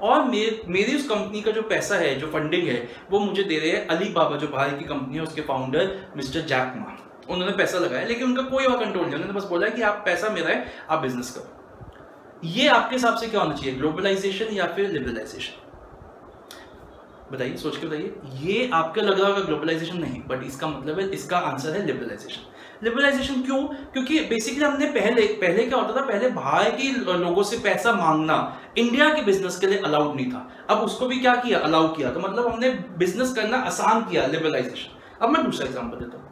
और मेरी उस कंपनी का जो पैसा है, जो फंडिंग है, वो मुझे दे रहे हैं अली बाबा, जो बाहर की कंपनी है, उसके फाउंडर मिस्टर जैक मा। उन्होंने पैसा लगाया, लेकिन उनका कोई और कंट्रोल नहीं, उन्होंने बस बोला कि आप पैसा मेरा है, आप बिजनेस करो। ये आपके हिसाब से क्या होना चाहिए, ग्लोबलाइजेशन या फिर लिबरलाइजेशन? बताइए, सोच के बताइए। ये आपको लग रहा होगा ग्लोबलाइजेशन नहीं, बट इसका मतलब है, इसका आंसर है लिबरलाइजेशन। लिबरलाइजेशन क्यों? क्योंकि बेसिकली हमने पहले क्या होता था, पहले बाहर के लोगों से पैसा मांगना इंडिया के बिजनेस के लिए अलाउड नहीं था। अब उसको भी क्या किया, अलाउ किया। तो मतलब हमने बिजनेस करना आसान किया, लिबरलाइजेशन। अब मैं दूसरा एग्जांपल देता हूँ।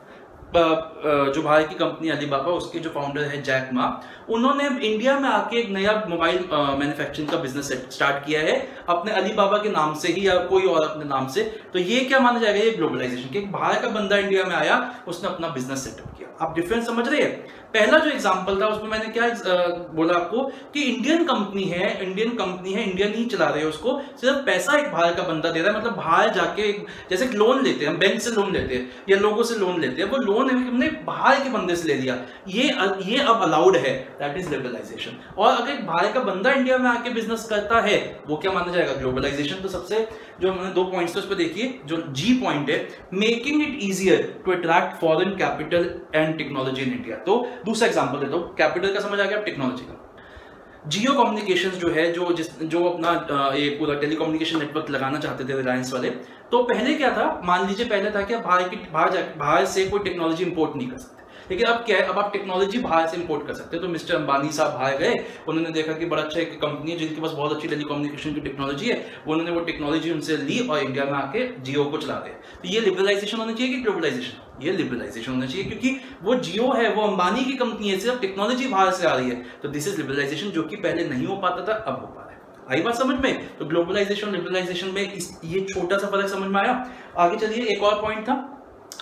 जो भारत की कंपनी अलीबाबा, उसके जो फाउंडर है जैक मा, उन्होंने इंडिया में आके एक नया मोबाइल मैन्युफैक्चरिंग का बिजनेस स्टार्ट किया है अपने अलीबाबा के नाम से ही या कोई और अपने नाम से। तो ये क्या माना जाएगा, ये ग्लोबलाइजेशन कि एक बाहर का बंदा इंडिया में आया, उसने अपना बिजनेस सेटअप किया। आप डिफरेंस समझ रहे हैं? पहला जो एग्जांपल था उसमें मैंने क्या बोला आपको कि इंडियन कंपनी है, इंडियन ही चला रहे हैं उसको, सिर्फ पैसा एक बाहर का बंदा दे रहा है। मतलब बाहर जाके जैसे लोन लेते हैं, हम बैंक से लोन लेते हैं या लोगों से लोन लेते हैं, वो लोन हमने बाहर के बंदे से ले लिया, ये अब अलाउड है, दैट इज लिबरलाइजेशन। और अगर एक बाहर का बंदा इंडिया में आके बिजनेस करता है, वो क्या माना जाएगा, ग्लोबलाइजेशन। तो सबसे जो हमने 2 पॉइंट्स उस पर देखिए, जो जी पॉइंट है, making it easier to attract foreign capital and technology in India. तो दूसरा एग्जांपल देता हूं, कैपिटल का समझ आ गया, अब टेक्नोलॉजी का। जियो कम्युनिकेशंस जो है, जो अपना ये पूरा टेलीकम्युनिकेशन नेटवर्क लगाना चाहते थे रिलायंस वाले, तो पहले क्या था, मान लीजिए पहले था कि बाहर से कोई टेक्नोलॉजी इंपोर्ट नहीं कर सकते, लेकिन अब क्या है, अब आप टेक्नोलॉजी बाहर से इंपोर्ट कर सकते हैं। तो मिस्टर अंबानी साहब बाहर गए, उन्होंने देखा कि बड़ा अच्छा एक कंपनी है जिनके पास बहुत अच्छी टेलीकम्युनिकेशन की टेक्नोलॉजी है, उन्होंने वो टेक्नोलॉजी उनसे ली और इंडिया में आके जियो को चला रहे हैं। तो ये लिबरलाइजेशन होना चाहिए कि ग्लोबलाइजेशन? ये लिबरलाइजेशन होना चाहिए, क्योंकि वो जियो है, वो अंबानी की कंपनी है, सिर्फ टेक्नोलॉजी बाहर से आ रही है। तो दिस इज लिबरलाइजेशन, जो कि पहले नहीं हो पाता था, अब हो पा रहा है। आई बात समझ में? तो ग्लोबलाइजेशन लिबरलाइजेशन में ये छोटा सा फर्क समझ में आया। आगे चलिए, एक और पॉइंट था,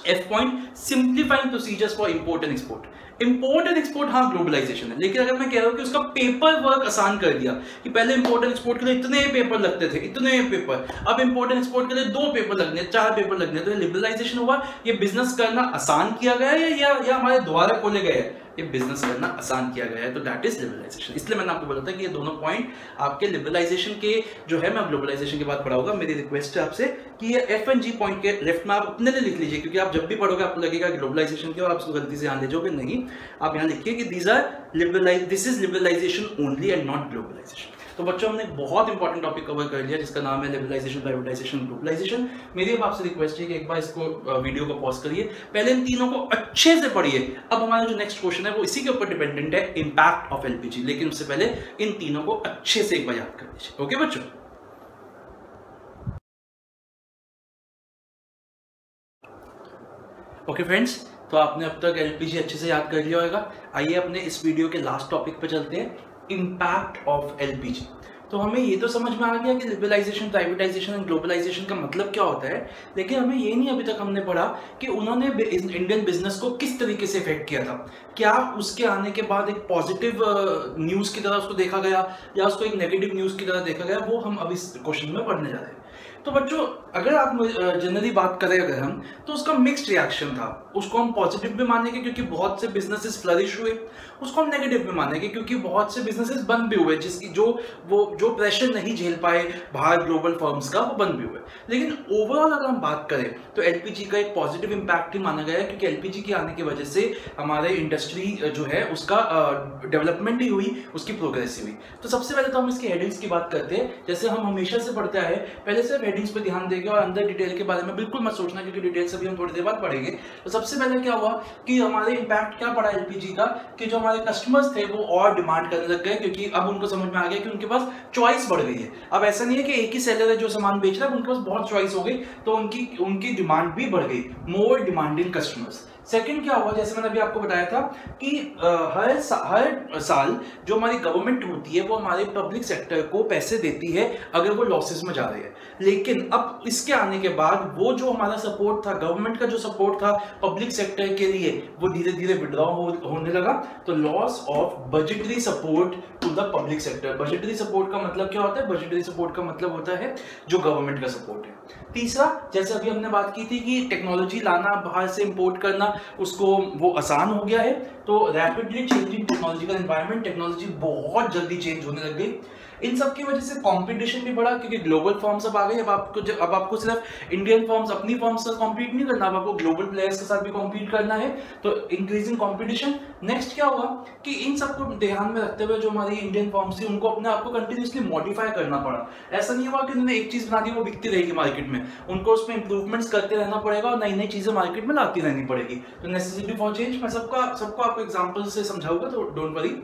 F point, simplifying procedures for import and export. Import and export हाँ ग्लोबलाइजेशन है, लेकिन अगर मैं कह रहा हूं कि उसका पेपर वर्क आसान कर दिया, कि पहले इंपोर्ट एंड एक्सपोर्ट के लिए इतने पेपर लगते थे, इतने पेपर, अब इंपोर्ट एंड एक्सपोर्ट के लिए 2 पेपर लगने, 4 पेपर लगने, तो ये लिबरलाइजेशन हुआ। ये बिजनेस करना आसान किया गया है या हमारे द्वारा खोले गए हैं, ये बिजनेस करना आसान किया गया है, तो दैट इज लिबरलाइजेशन। इसलिए मैंने आपको बोला था कि ये दोनों पॉइंट आपके लिबरलाइजेशन के जो है, मैं ग्लोबलाइजेशन के बाद पढ़ाऊंगा। मेरी रिक्वेस्ट है आपसे कि ये एफ एंड जी पॉइंट के लेफ्ट में आप अपने लिए लिख लीजिए, क्योंकि आप जब भी पढ़ोगे आपको लगेगा ग्लोबलाइजेशन के, और आप उसको गलती से यहाँ ले जाओगे नहीं। आप यहाँ लिखिए कि this is liberalisation only and not globalisation. तो बच्चों, हमने बहुत इंपॉर्टेंट टॉपिक कवर कर लिया, जिसका नाम है लिबरलाइजेशन, प्राइवेटाइजेशन, ग्लोबलाइजेशन। मेरी अब आपसे रिक्वेस्ट है कि एक बार इसको वीडियो को पॉज करिए, पहले इन तीनों को अच्छे से पढ़िए। अब हमारा जो नेक्स्ट क्वेश्चन है वो इसी के ऊपर डिपेंडेंट है, इंपैक्ट ऑफ एलपीजी। लेकिन उससे पहले इन तीनों को अच्छे से एक बार याद कर लीजिए। ओके बच्चों? ओके फ्रेंड्स, तो आपने अब तक एलपीजी अच्छे से याद कर लिया होगा। आइए अपने इस वीडियो के लास्ट टॉपिक पे चलते हैं, इंपैक्ट ऑफ एलपीजी। तो हमें ये तो समझ में आ गया कि लिबरलाइजेशन, प्राइवेटाइजेशन एंड ग्लोबलाइजेशन का मतलब क्या होता है, लेकिन हमें ये नहीं अभी तक हमने पढ़ा कि उन्होंने इंडियन बिजनेस को किस तरीके से इफेक्ट किया था। क्या उसके आने के बाद एक पॉजिटिव न्यूज़ की तरह उसको देखा गया या उसको एक नेगेटिव न्यूज़ की तरह देखा गया, वो हम अब इस क्वेश्चन में पढ़ने जा रहे हैं। तो बच्चों, अगर आप जनरली बात करें अगर हम, तो उसका मिक्स्ड रिएक्शन था। उसको हम पॉजिटिव भी मानेंगे क्योंकि बहुत से बिजनेसेस फ्लरिश हुए, उसको हम नेगेटिव भी मानेंगे क्योंकि बहुत से बिजनेसेस बंद भी हुए, जिसकी जो प्रेशर नहीं झेल पाए बाहर ग्लोबल फर्म्स का, वो बंद भी हुए। लेकिन ओवरऑल अगर हम बात करें तो एलपीजी का एक पॉजिटिव इंपैक्ट ही माना गया है, क्योंकि एलपीजी के आने की वजह से हमारे इंडस्ट्री जो है उसका डेवलपमेंट ही हुई, उसकी प्रोग्रेस ही हुई। तो सबसे पहले तो हम इसकी हेडिंग्स की बात करते हैं, जैसे हम हमेशा से पढ़ते आए। पहले सिर्फ हेडिंग्स पे ध्यान देंगे और अंदर डिटेल के बारे में बिल्कुल मत सोचना, क्योंकि डिटेल्स अभी हम थोड़ी देर बाद पढ़ेंगे। तो सबसे पहले क्या हुआ कि हमारे इंपैक्ट क्या पड़ा एलपीजी का, कि जो हमारे कस्टमर्स थे वो और डिमांड करने लग गए, क्योंकि अब उनको समझ में आ गया कि उनके पास चॉइस बढ़ गई है। अब ऐसा नहीं है कि एक ही सेलर है जो सामान बेच रहा है, उनके पास बहुत चॉइस हो गई, तो उनकी डिमांड भी बढ़ गई, मोर डिमांडिंग कस्टमर्स। सेकंड क्या हुआ, जैसे मैंने अभी आपको बताया था कि हर साल जो हमारी गवर्नमेंट होती है वो हमारे पब्लिक सेक्टर को पैसे देती है अगर वो लॉसेस में जा रही है। लेकिन अब इसके आने के बाद वो जो हमारा सपोर्ट था, गवर्नमेंट का जो सपोर्ट था पब्लिक सेक्टर के लिए, वो धीरे धीरे विड्रॉ होने लगा। तो loss of budgetary support to the public sector. Budgetary support का मतलब क्या होता है? बजटरी सपोर्ट का मतलब होता है जो गवर्नमेंट का सपोर्ट है। तीसरा, जैसे अभी हमने बात की थी कि टेक्नोलॉजी लाना, बाहर से इंपोर्ट करना, उसको वो आसान हो गया है। तो rapidly changing technological environment, technology बहुत जल्दी चेंज होने लग गई। इन सब की वजह से कंपटीशन भी बढ़ा, क्योंकि ग्लोबल फर्म्स अब आ गई। अब आपको सिर्फ इंडियन फर्म्स, अपनी फर्म्स से कॉम्पीट नहीं करना, अब आपको ग्लोबल प्लेयर्स के साथ भी कॉम्पीट करना है। तो इंक्रीजिंग कंपटीशन। नेक्स्ट क्या हुआ कि इन सबको ध्यान में रखते हुए जो हमारी इंडियन फर्म्स थी, उनको अपने आप को कंटिन्यूसली मॉडिफाई करना पड़ा। ऐसा नहीं हुआ कि उन्होंने एक चीज बना दी वो बिकती रहेगी मार्केट में, उनको उसमें इंप्रूवमेंट्स करते रहना पड़ेगा और नई नई चीजें मार्केट में लाती रहनी पड़ेगी। तो नेसेसिटी फॉर चेंज, मैं सबको आपको एग्जांपल से समझाऊंगा, तो डोंट वरी।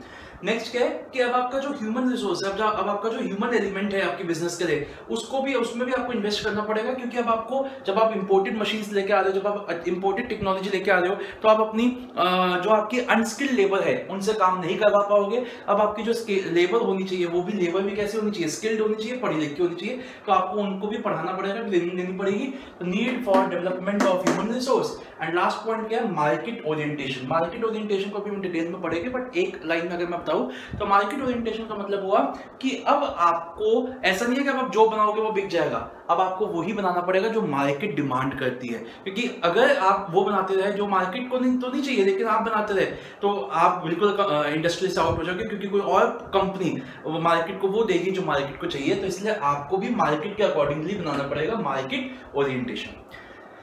नेक्स्ट क्या है कि अब आपका जो ह्यूमन रिसोर्स है, अब आपका जो ह्यूमन एलिमेंट है आपकी बिजनेस के लिए, उसमें भी आपको इन्वेस्ट करना पड़ेगा, क्योंकि अब आपको जब आप इंपोर्टेड मशीन्स लेके आ रहे हो, जब आप इंपोर्टेड टेक्नोलॉजी लेके आ रहे हो, तो आप अपनी जो आपकी अनस्किल्ड लेबर है उनसे काम नहीं करवा पाओगे। अब आपकी जो लेबर होनी चाहिए वो भी लेबर भी कैसे होनी चाहिए, स्किल्ड होनी चाहिए, पढ़ी लिखी होनी चाहिए, तो आपको उनको भी पढ़ाना पड़ेगा, ट्रेनिंग देनी पड़ेगी। Need for development of human resource. And last point क्या है, मार्केट ओरिएंटेशन। मार्केट ओरिएंटेशन को भी हम डिटेल में पढ़ेंगे, बट एक लाइन में अगर मैं बताऊं तो मार्केट ओरिएंटेशन का मतलब हुआ कि अब आपको ऐसा नहीं है कि आप जो बनाओगे वो बिक जाएगा, अब आपको वही बनाना पड़ेगा जो मार्केट डिमांड करती है। क्योंकि अगर आप वो बनाते रहे जो मार्केट को नहीं चाहिए, लेकिन आप बनाते रहे, तो आप बिल्कुल इंडस्ट्री से आउट हो जाओगे, क्योंकि कोई और कंपनी मार्केट को वो देगी जो मार्केट को चाहिए। तो इसलिए आपको भी मार्केट के अकॉर्डिंगली बनाना पड़ेगा मार्केट ओरिएंटेशन।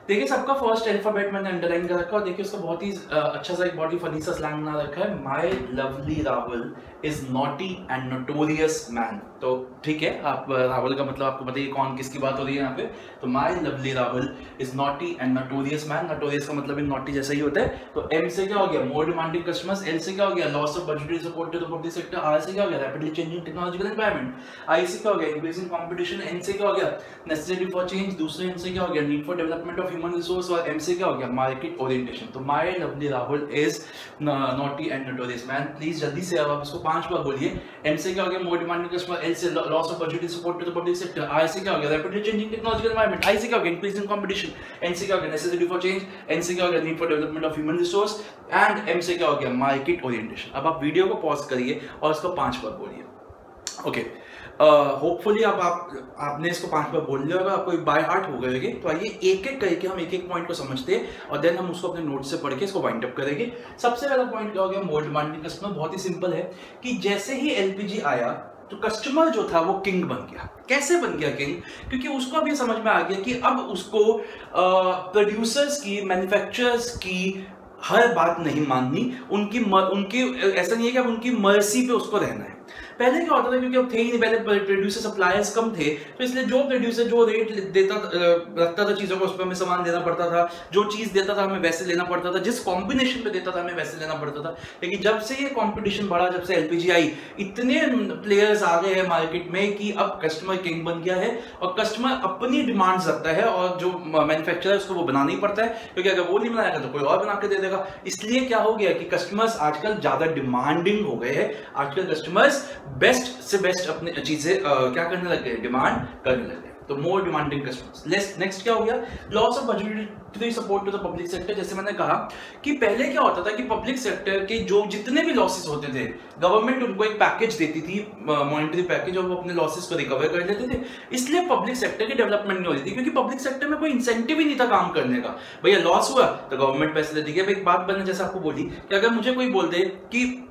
देखिए सबका फर्स्ट अल्फाबेट मैंने अंडरलाइन कर रखा है, देखिए उसका बहुत ही अच्छा सा एक बहुत ही फनी सा स्लैंग बना रखा है, my lovely Rahul is naughty and notorious man. तो ठीक है, आप राहुल का मतलब आपको बताइए कौन किसकी बात हो रही है यहाँ पे। तो my lovely Rahul is naughty and notorious man. Notorious का मतलब नॉटी जैसा ही होता है। तो एम से क्या हो गया, मोर डिमांडिंग कस्टमर्स। एल से क्या हो गया, loss of budgetary support to the public sector. R से क्या हो गया, rapidly changing technological environment. I से क्या हो गया, इंक्रीजिंग कंपटीशन। एन से क्या हो गया, नेसेसिटी फॉर चेंज। दूसरे एन से क्या हो गया, need for development of human resource. और एम से क्या हो गया, मार्केट ओरिएंटेशन। तो my lovely Rahul is naughty and notorious man. Please जल्दी से अब आप इसको 5 बार बोलिए। एम से क्या हो गया, मोर डिमांडिंग कस्टमर। एल से loss of budgetary support to the public sector. R से क्या हो गया, rapidly changing technological environment. I से क्या हो गया, इंक्रीजिंग कंपटीशन। एन से क्या हो गया, नेसेसिटी फॉर चेंज। एन से क्या हो गया, need for development of human resource. And M से क्या हो गया, मार्केट ओरिएंटेशन। अब आप वीडियो को पॉज करिए और इसको 5 बार बोलिए। ओके, होपफुली अब आपने इसको 5 बार बोल लिया होगा, आपको बाय हार्ट हो गए। तो आइए एक एक करके हम एक एक पॉइंट को समझते हैं और देन हम उसको अपने नोट से पढ़ के इसको वाइंड अप करेंगे। सबसे पहला पॉइंट क्या हो गया, मोर डिमांडिंग कस्टमर। बहुत ही सिंपल है कि जैसे ही एलपीजी आया तो कस्टमर जो था वो किंग बन गया। कैसे बन गया किंग, क्योंकि उसको अब ये समझ में आ गया कि अब उसको प्रोड्यूसर्स की, मैन्युफैक्चरर्स की हर बात नहीं माननी, उनकी ऐसा नहीं है कि अब उनकी मर्जी पे उसको रहना है। पहले क्या होता था, क्योंकि अब थे ही नहीं, पहले प्रोड्यूसर सप्लायर्स कम थे, तो इसलिए जो प्रोड्यूसर जो रेट देता रखता था चीजों को, उस पर हमें सामान देना पड़ता था। जो चीज देता था हमें वैसे लेना पड़ता था, जिस कॉम्बिनेशन पे देता था हमें वैसे लेना पड़ता था। लेकिन जब से ये कंपटीशन बढ़ा, जब से एलपीजी आई, इतने प्लेयर्स आ गए हैं मार्केट में कि अब कस्टमर किंग बन गया है और कस्टमर अपनी डिमांड्स रखता है और जो मैन्युफैक्चरर है उसको वो बनाना ही पड़ता है, क्योंकि अगर वो नहीं बनाएगा तो कोई और बना के दे देगा। इसलिए क्या हो गया कि कस्टमर्स आजकल ज्यादा डिमांडिंग हो गए हैं। आजकल कस्टमर्स बेस्ट से बेस्ट अपनी चीजें क्या करने लग गए, डिमांड करने लग गए। तो मोर डिमांडिंग कस्टमर्स। नेक्स्ट क्या हो गया, loss of budgetary support to the public sector. जैसे मैंने कहा कि पहले क्या होता था कि पब्लिक सेक्टर के जो जितने भी लॉसेस होते थे, गवर्नमेंट उनको एक पैकेज देती थी, मॉनिटरी पैकेज, और वो अपने लॉसेस को रिकवर कर लेते थे। इसलिए पब्लिक सेक्टर की डेवलपमेंट नहीं होती थी, क्योंकि पब्लिक सेक्टर में कोई इंसेंटिव ही नहीं था काम करने का। भैया लॉस हुआ तो गवर्नमेंट पैसे देती है। एक बात मैंने जैसे आपको बोली कि अगर मुझे कोई बोल दे कि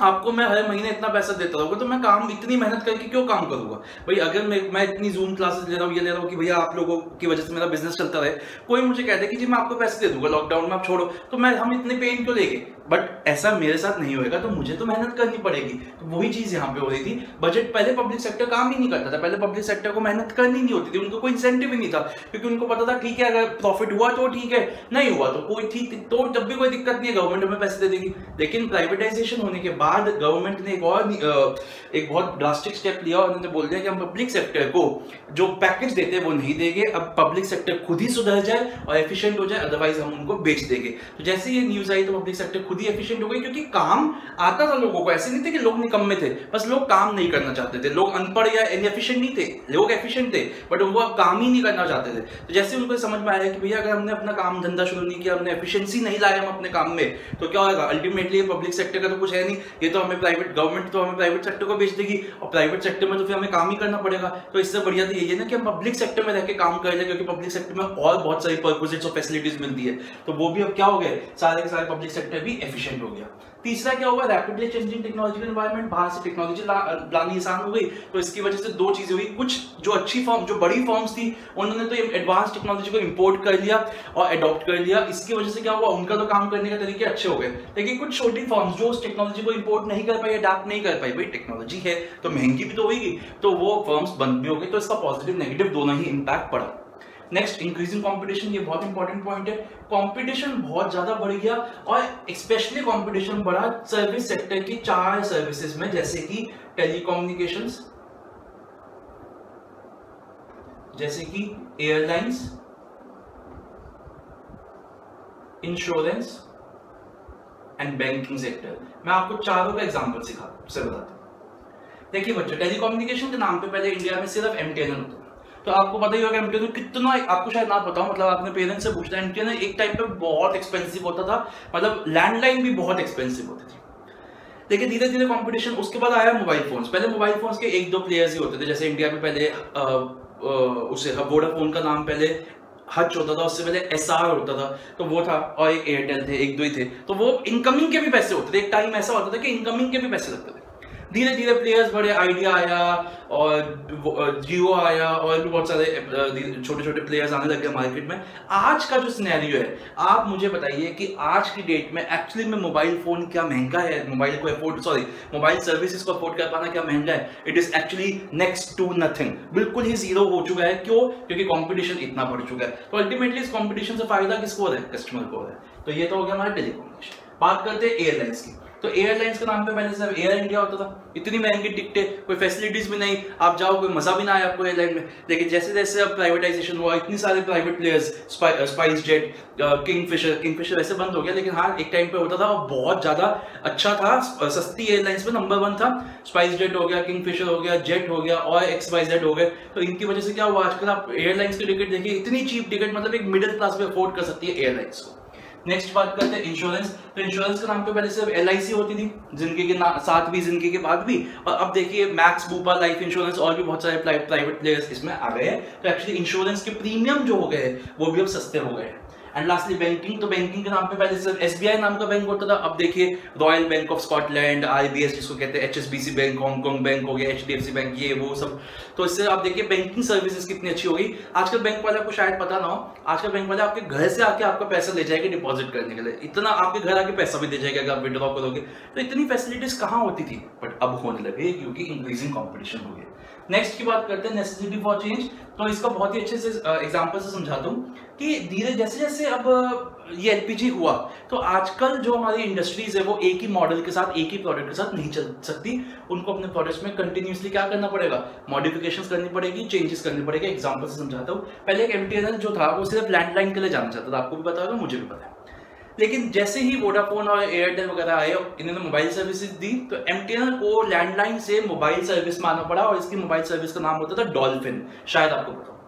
आपको मैं हर महीने इतना पैसा देता रहूंगा, तो मैं काम इतनी मेहनत करके क्यों काम करूंगा भाई। अगर मैं इतनी जूम क्लासेस ले रहा हूँ, ये ले रहा हूँ कि भैया आप लोगों की वजह से मेरा बिजनेस चलता रहे, कोई मुझे कहता है कि जी मैं आपको पैसे दे दूंगा लॉकडाउन में, आप छोड़ो, तो हम इतने पेन क्यों लेंगे। बट ऐसा मेरे साथ नहीं होएगा, तो मुझे तो मेहनत करनी पड़ेगी। तो वही चीज यहाँ पे हो रही थी। बजट पहले पब्लिक सेक्टर काम ही नहीं करता था, पहले पब्लिक सेक्टर को मेहनत करनी नहीं होती थी, उनको कोई इंसेंटिव ही नहीं था, क्योंकि उनको पता था ठीक है अगर प्रॉफिट हुआ तो ठीक है, नहीं हुआ तो कोई ठीक, तो जब भी कोई दिक्कत नहीं है, गवर्नमेंट हमें पैसे दे देगी। लेकिन प्राइवेटाइजेशन होने के बाद गवर्नमेंट ने एक बहुत ड्रास्टिक स्टेप लिया और उन्होंने बोल दिया कि हम पब्लिक सेक्टर को जो पैकेज देते हैं वो नहीं देंगे। अब पब्लिक सेक्टर खुद ही सुधर जाए और एफिशिएंट हो जाए, अदरवाइज हम उनको बेच देंगे। तो जैसे ये न्यूज आई तो पब्लिक सेक्टर खुद ही एफिशिएंट हो गई, क्योंकि काम आता था लोगों को। ऐसे नहीं थे कि लोग निकम्मे थे, बस लोग काम नहीं करना चाहते थे, लोग अनपढ़ या इनएफिशिएंट नहीं थे, लोग एफिशिएंट थे बट वो काम ही नहीं करना चाहते थे। तो जैसे उनको समझ में आया कि भैया अगर हमने अपना काम धंधा शुरू नहीं किया, हमने एफिशिएंसी नहीं लाया हम अपने काम में, तो क्या होगा, अल्टीमेटली पब्लिक सेक्टर का तो कुछ है नहीं, ये तो हमें गवर्नमेंट तो हमें प्राइवेट सेक्टर को बेच देगी, और प्राइवेट सेक्टर में तो फिर हमें काम ही करना पड़ेगा। तो इससे बढ़िया तो यही है ना कि हम पब्लिक सेक्टर में रह के काम कर ले, क्योंकि पब्लिक सेक्टर में और बहुत सारी पर्पसेस और फैसिलिटीज मिलती है। तो वो भी अब क्या हो गए, सारे के सारे पब्लिक सेक्टर भी एफिशिएंट हो गया। तीसरा क्या हुआ, रैपिडली चेंजिंग टेक्नोलॉजिकल एनवायरनमेंट, बाहर से टेक्नोलॉजी लानी आसान हो गई। तो इसकी वजह से दो चीजें हुई, कुछ जो अच्छी फॉर्म, जो बड़ी फॉर्म्स थी, उन्होंने तो एडवांस टेक्नोलॉजी को इंपोर्ट कर लिया और अडॉप्ट कर लिया। इसकी वजह से क्या हुआ, उनका तो काम करने के तरीके अच्छे हो गए। लेकिन कुछ छोटी फॉर्म्स जो उस टेक्नोलॉजी को इंपोर्ट नहीं कर पाई, अडॉप्ट नहीं कर पाई, भाई टेक्नोलॉजी है तो महंगी भी तो होगी, तो वो फॉर्म्स बंद भी हो गई। तो इसका पॉजिटिव नेगेटिव दोनों ही इंपैक्ट पड़ा। नेक्स्ट, इंक्रीजिंग कंपटीशन, ये बहुत इंपॉर्टेंट पॉइंट है। कंपटीशन बहुत ज्यादा बढ़ गया और स्पेशली कंपटीशन बढ़ा सर्विस सेक्टर की 4 सर्विसेज में, जैसे कि टेलीकम्युनिकेशंस, जैसे कि airlines, insurance and banking sector. मैं आपको चारों का एग्जांपल से बताता हूं। देखिए बच्चों, टेलीकम्युनिकेशन के नाम पे पहले इंडिया में सिर्फ एमटीएनएल होता है, तो आपको पता ही होगा एमटीएनएल कितना, आपको शायद ना पता हो, मतलब आपने पेरेंट्स से पूछना, एमटीएनएल एक टाइम पे बहुत एक्सपेंसिव होता था, मतलब लैंडलाइन भी बहुत एक्सपेंसिव होती थी। लेकिन धीरे धीरे कंपटीशन, उसके बाद आया मोबाइल फोन्स। पहले मोबाइल फोन्स के 1-2 प्लेयर्स ही होते थे, जैसे इंडिया में पहले उसे वोडाफोन का नाम पहले हच होता था, उससे पहले एसआर होता था, तो वो था, और एक एयरटेल थे, 1-2 ही थे। तो वो इनकमिंग के भी पैसे होते थे, एक टाइम ऐसा होता था कि इनकमिंग के भी पैसे लगते थे। धीरे धीरे प्लेयर्स बढ़े, आइडिया आया और जियो आया और भी बहुत सारे छोटे छोटे प्लेयर्स आने लग गए मार्केट में। आज का जो सिनेरियो है, आप मुझे बताइए कि आज की डेट में एक्चुअली में मोबाइल फोन क्या महंगा है, मोबाइल सर्विसेज को अफोर्ड कर पाना क्या महंगा है? It is actually next to nothing, बिल्कुल ही जीरो हो चुका है। क्यों? क्योंकि कंपटीशन इतना बढ़ चुका है। तो अल्टीमेटली इस कंपटीशन से फायदा किसको हो रहा है? कस्टमर को हो रहा है। तो ये तो हो गया हमारा टेलीकम्युनिकेशन। बात करते हैं एयरलाइंस की। तो एयरलाइंस के नाम पे पहले सिर्फ एयर इंडिया होता था, इतनी महंगी टिकटें, कोई फैसिलिटीज भी नहीं, आप जाओ कोई मजा भी ना आया आपको एयरलाइन में। लेकिन जैसे जैसे अब प्राइवेटाइजेशन हुआ, इतनी सारे private players, spice jet, Kingfisher वैसे बंद हो गया, लेकिन हाँ एक टाइम पे होता था और बहुत ज्यादा अच्छा था, सस्ती एयरलाइंस में नंबर 1 था। स्पाइस जेट हो गया, किंगफिशर हो गया, जेट हो गया और XYZ हो गए। तो इनकी वजह से क्या हुआ, आजकल आप एयरलाइंस की टिकट देखिए, इतनी चीप टिकट, मतलब एक मिडिल क्लास में अफोर्ड कर सकती है एयरलाइंस को। नेक्स्ट बात करते हैं इंश्योरेंस। तो इंश्योरेंस के नाम पे पहले सिर्फ LIC होती थी, जिंदगी के साथ भी जिंदगी के बाद भी, और अब देखिए मैक्स, बूपा, लाइफ इंश्योरेंस और भी बहुत सारे प्राइवेट प्लेयर्स इसमें आ गए हैं। तो एक्चुअली इंश्योरेंस के प्रीमियम जो हो गए वो भी अब सस्ते हो गए हैं। And lastly banking. तो बैंकिंग के नाम पे पहले सिर्फ SBI नाम का बैंक होता था, अब देखिए royal bank of Scotland, RBS जिसको कहते हैं, HSBC बैंक, हांगकांग बैंक हो गया, HDFC बैंक, ये वो सब। तो इससे आप देखिए बैंकिंग सर्विसेज कितनी अच्छी हो गई। आजकल बैंक वाले, आपको शायद पता ना हो, आजकल बैंक वाले आपके घर से आके आपका पैसा ले जाएंगे डिपॉजिट करने के लिए, इतना आपके घर आके पैसा भी दे जाएगा अगर आप विड्रॉ करोगे। तो इतनी फैसिलिटीज कहाँ होती थी, बट अब होने लगे क्योंकि इंक्रीजिंग कॉम्पिटिशन हो गया। नेक्स्ट की बात करते हैं नेसेसिटी फॉर चेंज। तो इसका बहुत ही अच्छे से एग्जांपल से समझाता हूँ कि धीरे जैसे जैसे अब ये LPG हुआ, तो आजकल जो हमारी इंडस्ट्रीज है वो एक ही मॉडल के साथ, एक ही प्रोडक्ट के साथ नहीं चल सकती। उनको अपने प्रोडक्ट्स में कंटिन्यूसली क्या करना पड़ेगा, मॉडिफिकेशंस करनी पड़ेगी, चेंजेस करनी पड़ेगी। एग्जांपल से समझाता हूँ। पहले एक MTNL जो था वो सिर्फ लैंडलाइन के लिए जाना चाहता था, आपको भी पता होगा, मुझे भी पता है। लेकिन जैसे ही वोडाफोन और एयरटेल वगैरह आए, इन्होंने मोबाइल सर्विसेज दी, तो MTNL को लैंडलाइन से मोबाइल सर्विस में आना पड़ा, और इसकी मोबाइल सर्विस का नाम होता था डॉल्फिन, शायद आपको पता हो।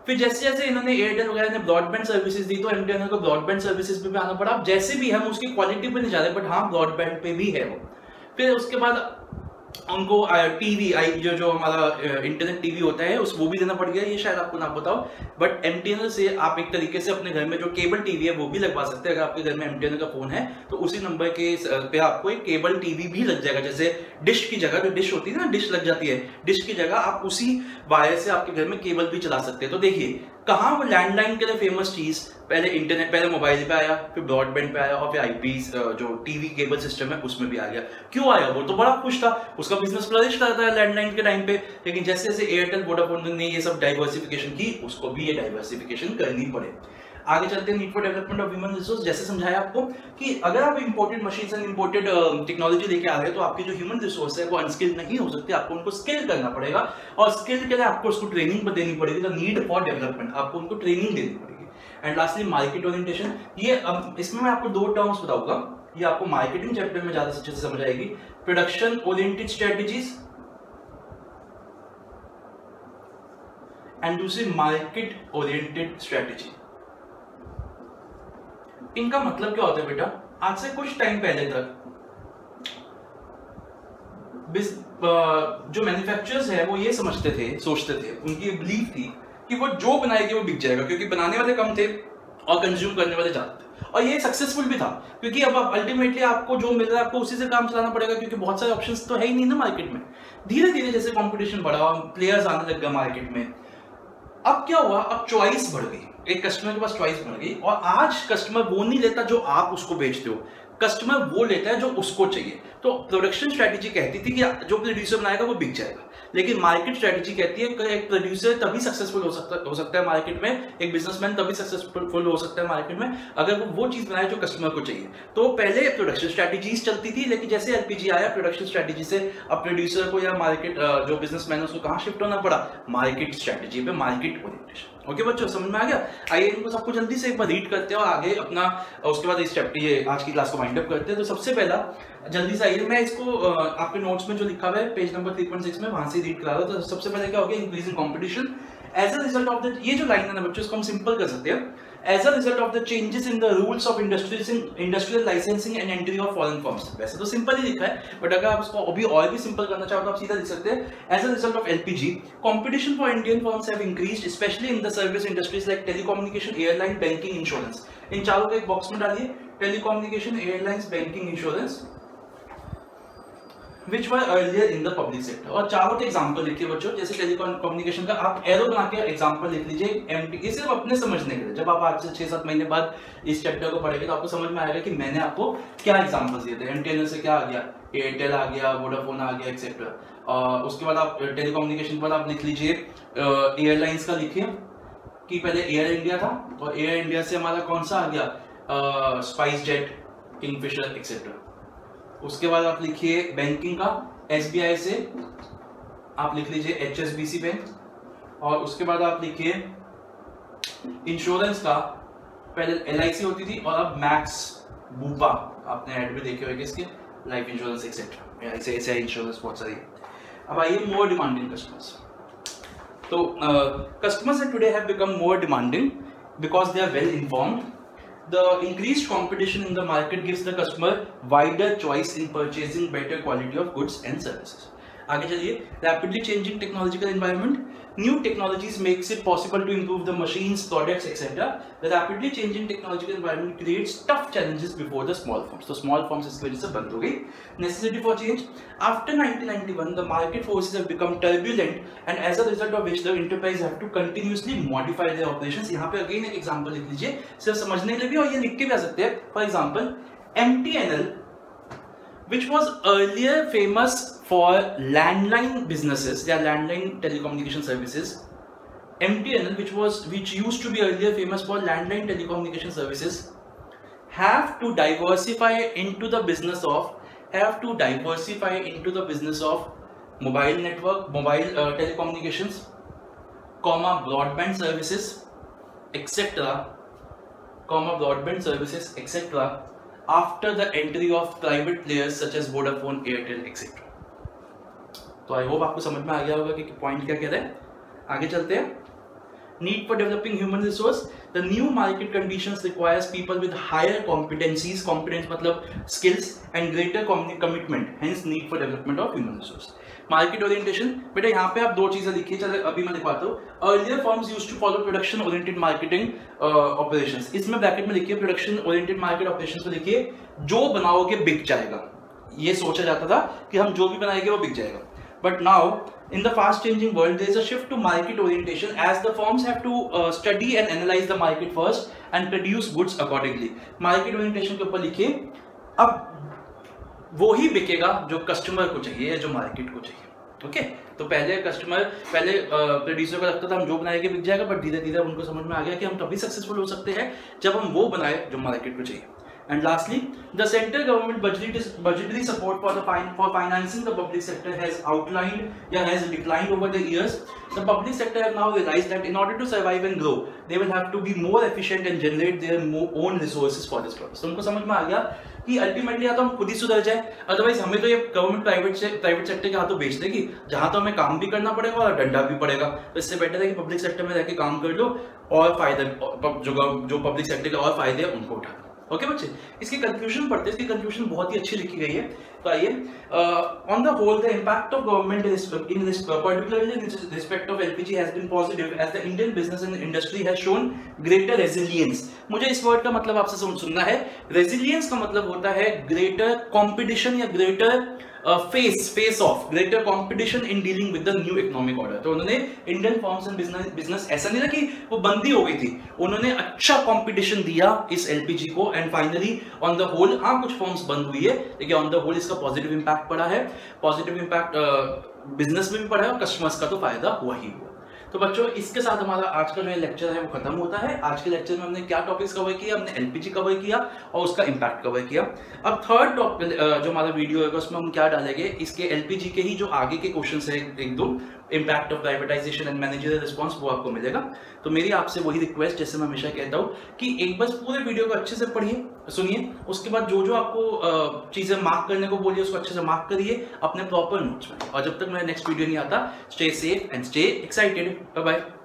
फिर जैसे जैसे इन्होंने एयरटेल वगैरह ने ब्रॉडबैंड सर्विसेज दी, तो MTNL को ब्रॉडबैंड सर्विसेज पे भी आना पड़ा। जैसे भी हम उसकी क्वालिटी पे नहीं जा रहे, बट हाँ ब्रॉडबैंड पे भी है वो। फिर उसके बाद उनको टीवी जो हमारा इंटरनेट टीवी होता है वो भी देना पड़ गया, ये शायद आपको ना पता हो। बट MTNL से आप एक तरीके से अपने घर में जो केबल टीवी है वो भी लगवा सकते हैं। अगर आपके घर में MTNL का फोन है तो उसी नंबर के पे आपको एक केबल टीवी भी लग जाएगा। जैसे डिश की जगह, जो डिश होती है ना, डिश लग जाती है, डिश की जगह आप उसी वायर से आपके घर में केबल भी चला सकते हैं। तो देखिए कहाँ वो लैंडलाइन के लिए फेमस चीज, पहले इंटरनेट, पहले मोबाइल पे आया, फिर ब्रॉडबैंड पे आया, और फिर IP जो टीवी केबल सिस्टम है उसमें भी आ गया। क्यों आया? वो तो बड़ा खुश था, उसका बिजनेस फ्लरिश करता है लैंडलाइन के टाइम पे। लेकिन जैसे जैसे एयरटेल, वोडाफोन ने ये सब डाइवर्सिफिकेशन की, उसको भी ये डाइवर्सिफिकेशन करनी पड़े। आगे चलते हैं need for development of human resource. जैसे समझाया आपको कि अगर आप imported machines and imported technology लेके आ रहे हैं, तो आपकी जो ह्यूमन रिसोर्स है वो अनस्किल्ड नहीं हो सकती, आपको उनको स्किल करना पड़ेगा, और स्किल के लिए आपको उसको ट्रेनिंग पर देनी पड़ेगी। तो नीड फॉर डेवलपमेंट, आपको उनको ट्रेनिंग देनी पड़ेगी। And lastly market orientation. ये अब इसमें मैं आपको 2 टर्म्स बताऊंगा, ये आपको मार्केटिंग चैप्टर में ज्यादा अच्छे से समझ आएगी। प्रोडक्शन ओरिएंटेड स्ट्रेटजीज एंड दूसरी मार्केट ओरिएंटेड स्ट्रेटजी। इनका मतलब क्या होता है बेटा? आज से कुछ टाइम पहले तक जो मैन्युफैक्चरर्स है वो ये सोचते थे, उनकी बिलीफ थी कि वो जो बनाएगी वो बिक जाएगा, क्योंकि बनाने वाले कम थे और कंज्यूम करने वाले ज्यादा थे। और ये सक्सेसफुल भी था, क्योंकि अब अल्टीमेटली आपको जो मिल रहा है आपको उसी से काम चलाना पड़ेगा, क्योंकि बहुत सारे ऑप्शंस तो है ही नहीं ना मार्केट में। धीरे धीरे जैसे कंपटीशन बढ़ा, प्लेयर्स आने लग गए मार्केट में, अब क्या हुआ, अब चॉइस बढ़ गई, एक कस्टमर के पास चॉइस बढ़ गई, और आज कस्टमर वो नहीं लेता जो आप उसको बेचते हो। कस्टमर वो लेता है जो उसको चाहिए। तो प्रोडक्शन स्ट्रेटेजी कहती थी कि जो प्रोड्यूसर बनाएगा वो बिक जाएगा, लेकिन मार्केट स्ट्रेटेजी कहती है कि एक प्रोड्यूसर तभी सक्सेसफुल हो सकता है मार्केट में, एक बिजनेसमैन तभी सक्सेसफुल हो सकता है मार्केट में अगर वो चीज बनाए जो कस्टमर को चाहिए। तो पहले प्रोडक्शन स्ट्रेटेजीज चलती थी, लेकिन जैसे एलपीजी आया प्रोडक्शन स्ट्रेटेजी से अब प्रोड्यूसर को या मार्केट जो बिजनेसमैन उसको कहाँ शिफ्ट होना पड़ा, मार्केट स्ट्रेटेजी पे, मार्केट ओरिएंटेशन। ओके बच्चों, समझ में आ गया? आइए इनको सबको जल्दी से एक बार रीड करते हैं और आगे अपना उसके बाद इस चैप्टर ये आज की क्लास को वाइंड अप करते हैं। तो सबसे पहला जल्दी से आइए, मैं इसको आपके नोट्स में जो लिखा हुआ है पेज नंबर 3.6 में वहां से रीड करा रहा हूं। तो सबसे पहले क्या हो गया, increasing competition as a result of the, ये जो लाइन है ना बच्चों इसको हम सिंपल कर सकते हैं, as a result of the changes in the rules of industrial licensing and entry of foreign firms. वैसे तो सिंपल ही लिखा है, बट अगर आप इसको अभी और भी सिंपल करना चाहो तो आप सीधा लिख सकते हैं, as a result of LPG competition for Indian firms have increased specially in the service industries like telecommunication, airline, banking, insurance. इन चारों को एक बॉक्स में डालिए, telecommunication, airlines, banking, insurance which were earlier in the public sector। और चारों के example लिखिए बच्चों, जैसे टेलीकम्युनिकेशन का आप एरो बना के एग्जांपल लिख लीजिए एमटी, ये सिर्फ अपने समझने के लिए। जब आप आज से 6-7 महीने बाद इस चैप्टर को पढ़ेंगे तो आपको समझ में आएगा कि मैंने आपको क्या एग्जांपल्स दिए थे। एमटीएनएल से क्या आ गया, एयरटेल आ गया, वोडाफोन आ गया, एक्सेट्रा। उसके बाद आप टेलीकम्युनिकेशन के बाद आप लिख लीजिए एयरलाइंस का, लिखिए कि पहले एयर इंडिया था और एयर इंडिया से हमारा कौन सा आ गया, स्पाइस जेट, किंगफिशर, एक्सेट्रा। उसके बाद आप लिखिए बैंकिंग का, एसबीआई से आप लिख लीजिए एचएसबीसी बैंक। और उसके बाद आप लिखिए इंश्योरेंस का, पहले एलआईसी होती थी और अब मैक्स, बूपा, आपने ऐड भी देखे होंगे इसके, लाइफ इंश्योरेंस एक्सेट्रा, ऐसे ऐसे इंश्योरेंस बहुत सारी। अब आइए मोर डिमांडिंग कस्टमर्स। तो customers today have become more demanding because they are well informed. The increased competition in the market gives the customer wider choice in purchasing better quality of goods and services। आगे चलिए, rapidly changing technological environment, new technologies makes it possible to improve the machines, products, etc. The rapidly changing technological environment creates tough challenges before the small firms। तो small firms इसकी वजह से बंद हो गई। Necessity for change, after 1991 the market forces have become turbulent and as a result of which the enterprise have to continuously modify their operations। यहाँ पे again एक example लिख लीजिए सिर्फ समझने के लिए भी, और ये लिख के भी आ सकते हैं। For example, MTNL which was earlier famous for landline businesses, yeah, landline telecommunication services, MTNL which used to be earlier famous for landline telecommunication services have to diversify into the business of mobile network, mobile telecommunications, broadband services, etc. after the entry of private players such as Vodafone, Airtel, etc. तो I hope आपको समझ में आ गया होगा कि point क्या कह रहे हैं। आगे चलते हैं। Need for developing human resource, the new market conditions requires people with higher competencies, competence मतलब skills and greater commitment, hence need for development of human resource। Market orientation, बेटा यहाँ पे आप दो चीजें लिखिए, चलो अभी मैं दिखाता हूँ। Earlier firms used to follow production oriented marketing operations, इसमें ब्रैकेट में लिखिए प्रोडक्शन ओरिएंटेड मार्केट ऑपरेशंस में लिखिए जो बनाओगे बिक जाएगा। ये सोचा जाता था कि हम जो भी बनाएंगे वो बिक जाएगा। But now, in the fast-changing world, there is a shift to market orientation as the firms have to study and analyze the market first and produce goods accordingly। Market orientation के ऊपर लिखिए, अब वो ही बिकेगा जो कस्टमर को चाहिए या जो मार्केट को चाहिए। ओके, तो पहले प्रोड्यूसर को लगता था हम जो बनाएंगे बिक जाएगा, बट धीरे धीरे उनको समझ में आ गया कि हम तभी सक्सेसफुल हो सकते हैं जब हम वो बनाए जो मार्केट को चाहिए। And lastly, the central government budgetary support for financing the public sector has declined over the years. The public sector have now realized that in order to survive and grow, they will have to be more efficient and generate their own resources for this purpose। तो उनको समझ में आ गया कि ultimately या तो हम खुद ही सुधर जाए, अदरवाइज हमें तो ये गवर्नमेंट प्राइवेट सेक्टर के हाथों बेच देगी, जहां तो हमें काम भी करना पड़ेगा और डंडा भी पड़ेगा। तो इससे बेटर है कि पब्लिक सेक्टर में रहकर काम कर लो और फायदा जो पब्लिक सेक्टर के और फायदे हैं उनको उठा। ओके बच्चे, इसकी कंक्लूजन पढ़ते हैं। इसकी कंक्लूजन बहुत ही अच्छी लिखी गई है। तो आइए, on the whole the impact of government in this particularly in respect of LPG has been positive as the Indian business and industry has shown greater resilience. मुझे इस वर्ड का मतलब आपसे सुनना है। रेजिलियंस का मतलब होता है ग्रेटर कंपटीशन या greater face of greater competition in dealing with the new economic order. तो उन्होंने इंडियन फर्म्स एंड बिजनेस ऐसा नहीं था कि वो बंदी हो गई थी, उन्होंने अच्छा कंपटीशन दिया इस एलपीजी को, and finally on the whole, हाँ कुछ फर्म्स बंद हुई है लेकिन ऑन द होल इसका पॉजिटिव इंपैक्ट पड़ा है। पॉजिटिव इंपैक्ट बिजनेस में भी पड़ा है और कस्टमर्स का तो फायदा हुआ ही हुआ। तो बच्चों इसके साथ हमारा आज का जो लेक्चर है वो खत्म होता है। आज के लेक्चर में हमने क्या टॉपिक्स कवर किया, हमने एलपीजी कवर किया और उसका इंपैक्ट कवर किया। अब थर्ड टॉपिक जो हमारा वीडियो है उसमें हम क्या डालेंगे, इसके एलपीजी के ही जो आगे के क्वेश्चंस है एक दो, impact of privatisation and managerial response, वो आपको मिलेगा। तो मेरी आपसे वही रिक्वेस्ट, जैसे मैं हमेशा कहता हूँ कि एक बस पूरे वीडियो को अच्छे से पढ़िए, सुनिए, उसके बाद जो जो आपको चीजें मार्क करने को बोलिए उसको अच्छे से मार्क करिए अपने प्रॉपर नोट्स में। और जब तक मेरा नेक्स्ट वीडियो नहीं आता, stay safe and stay excited. Bye bye.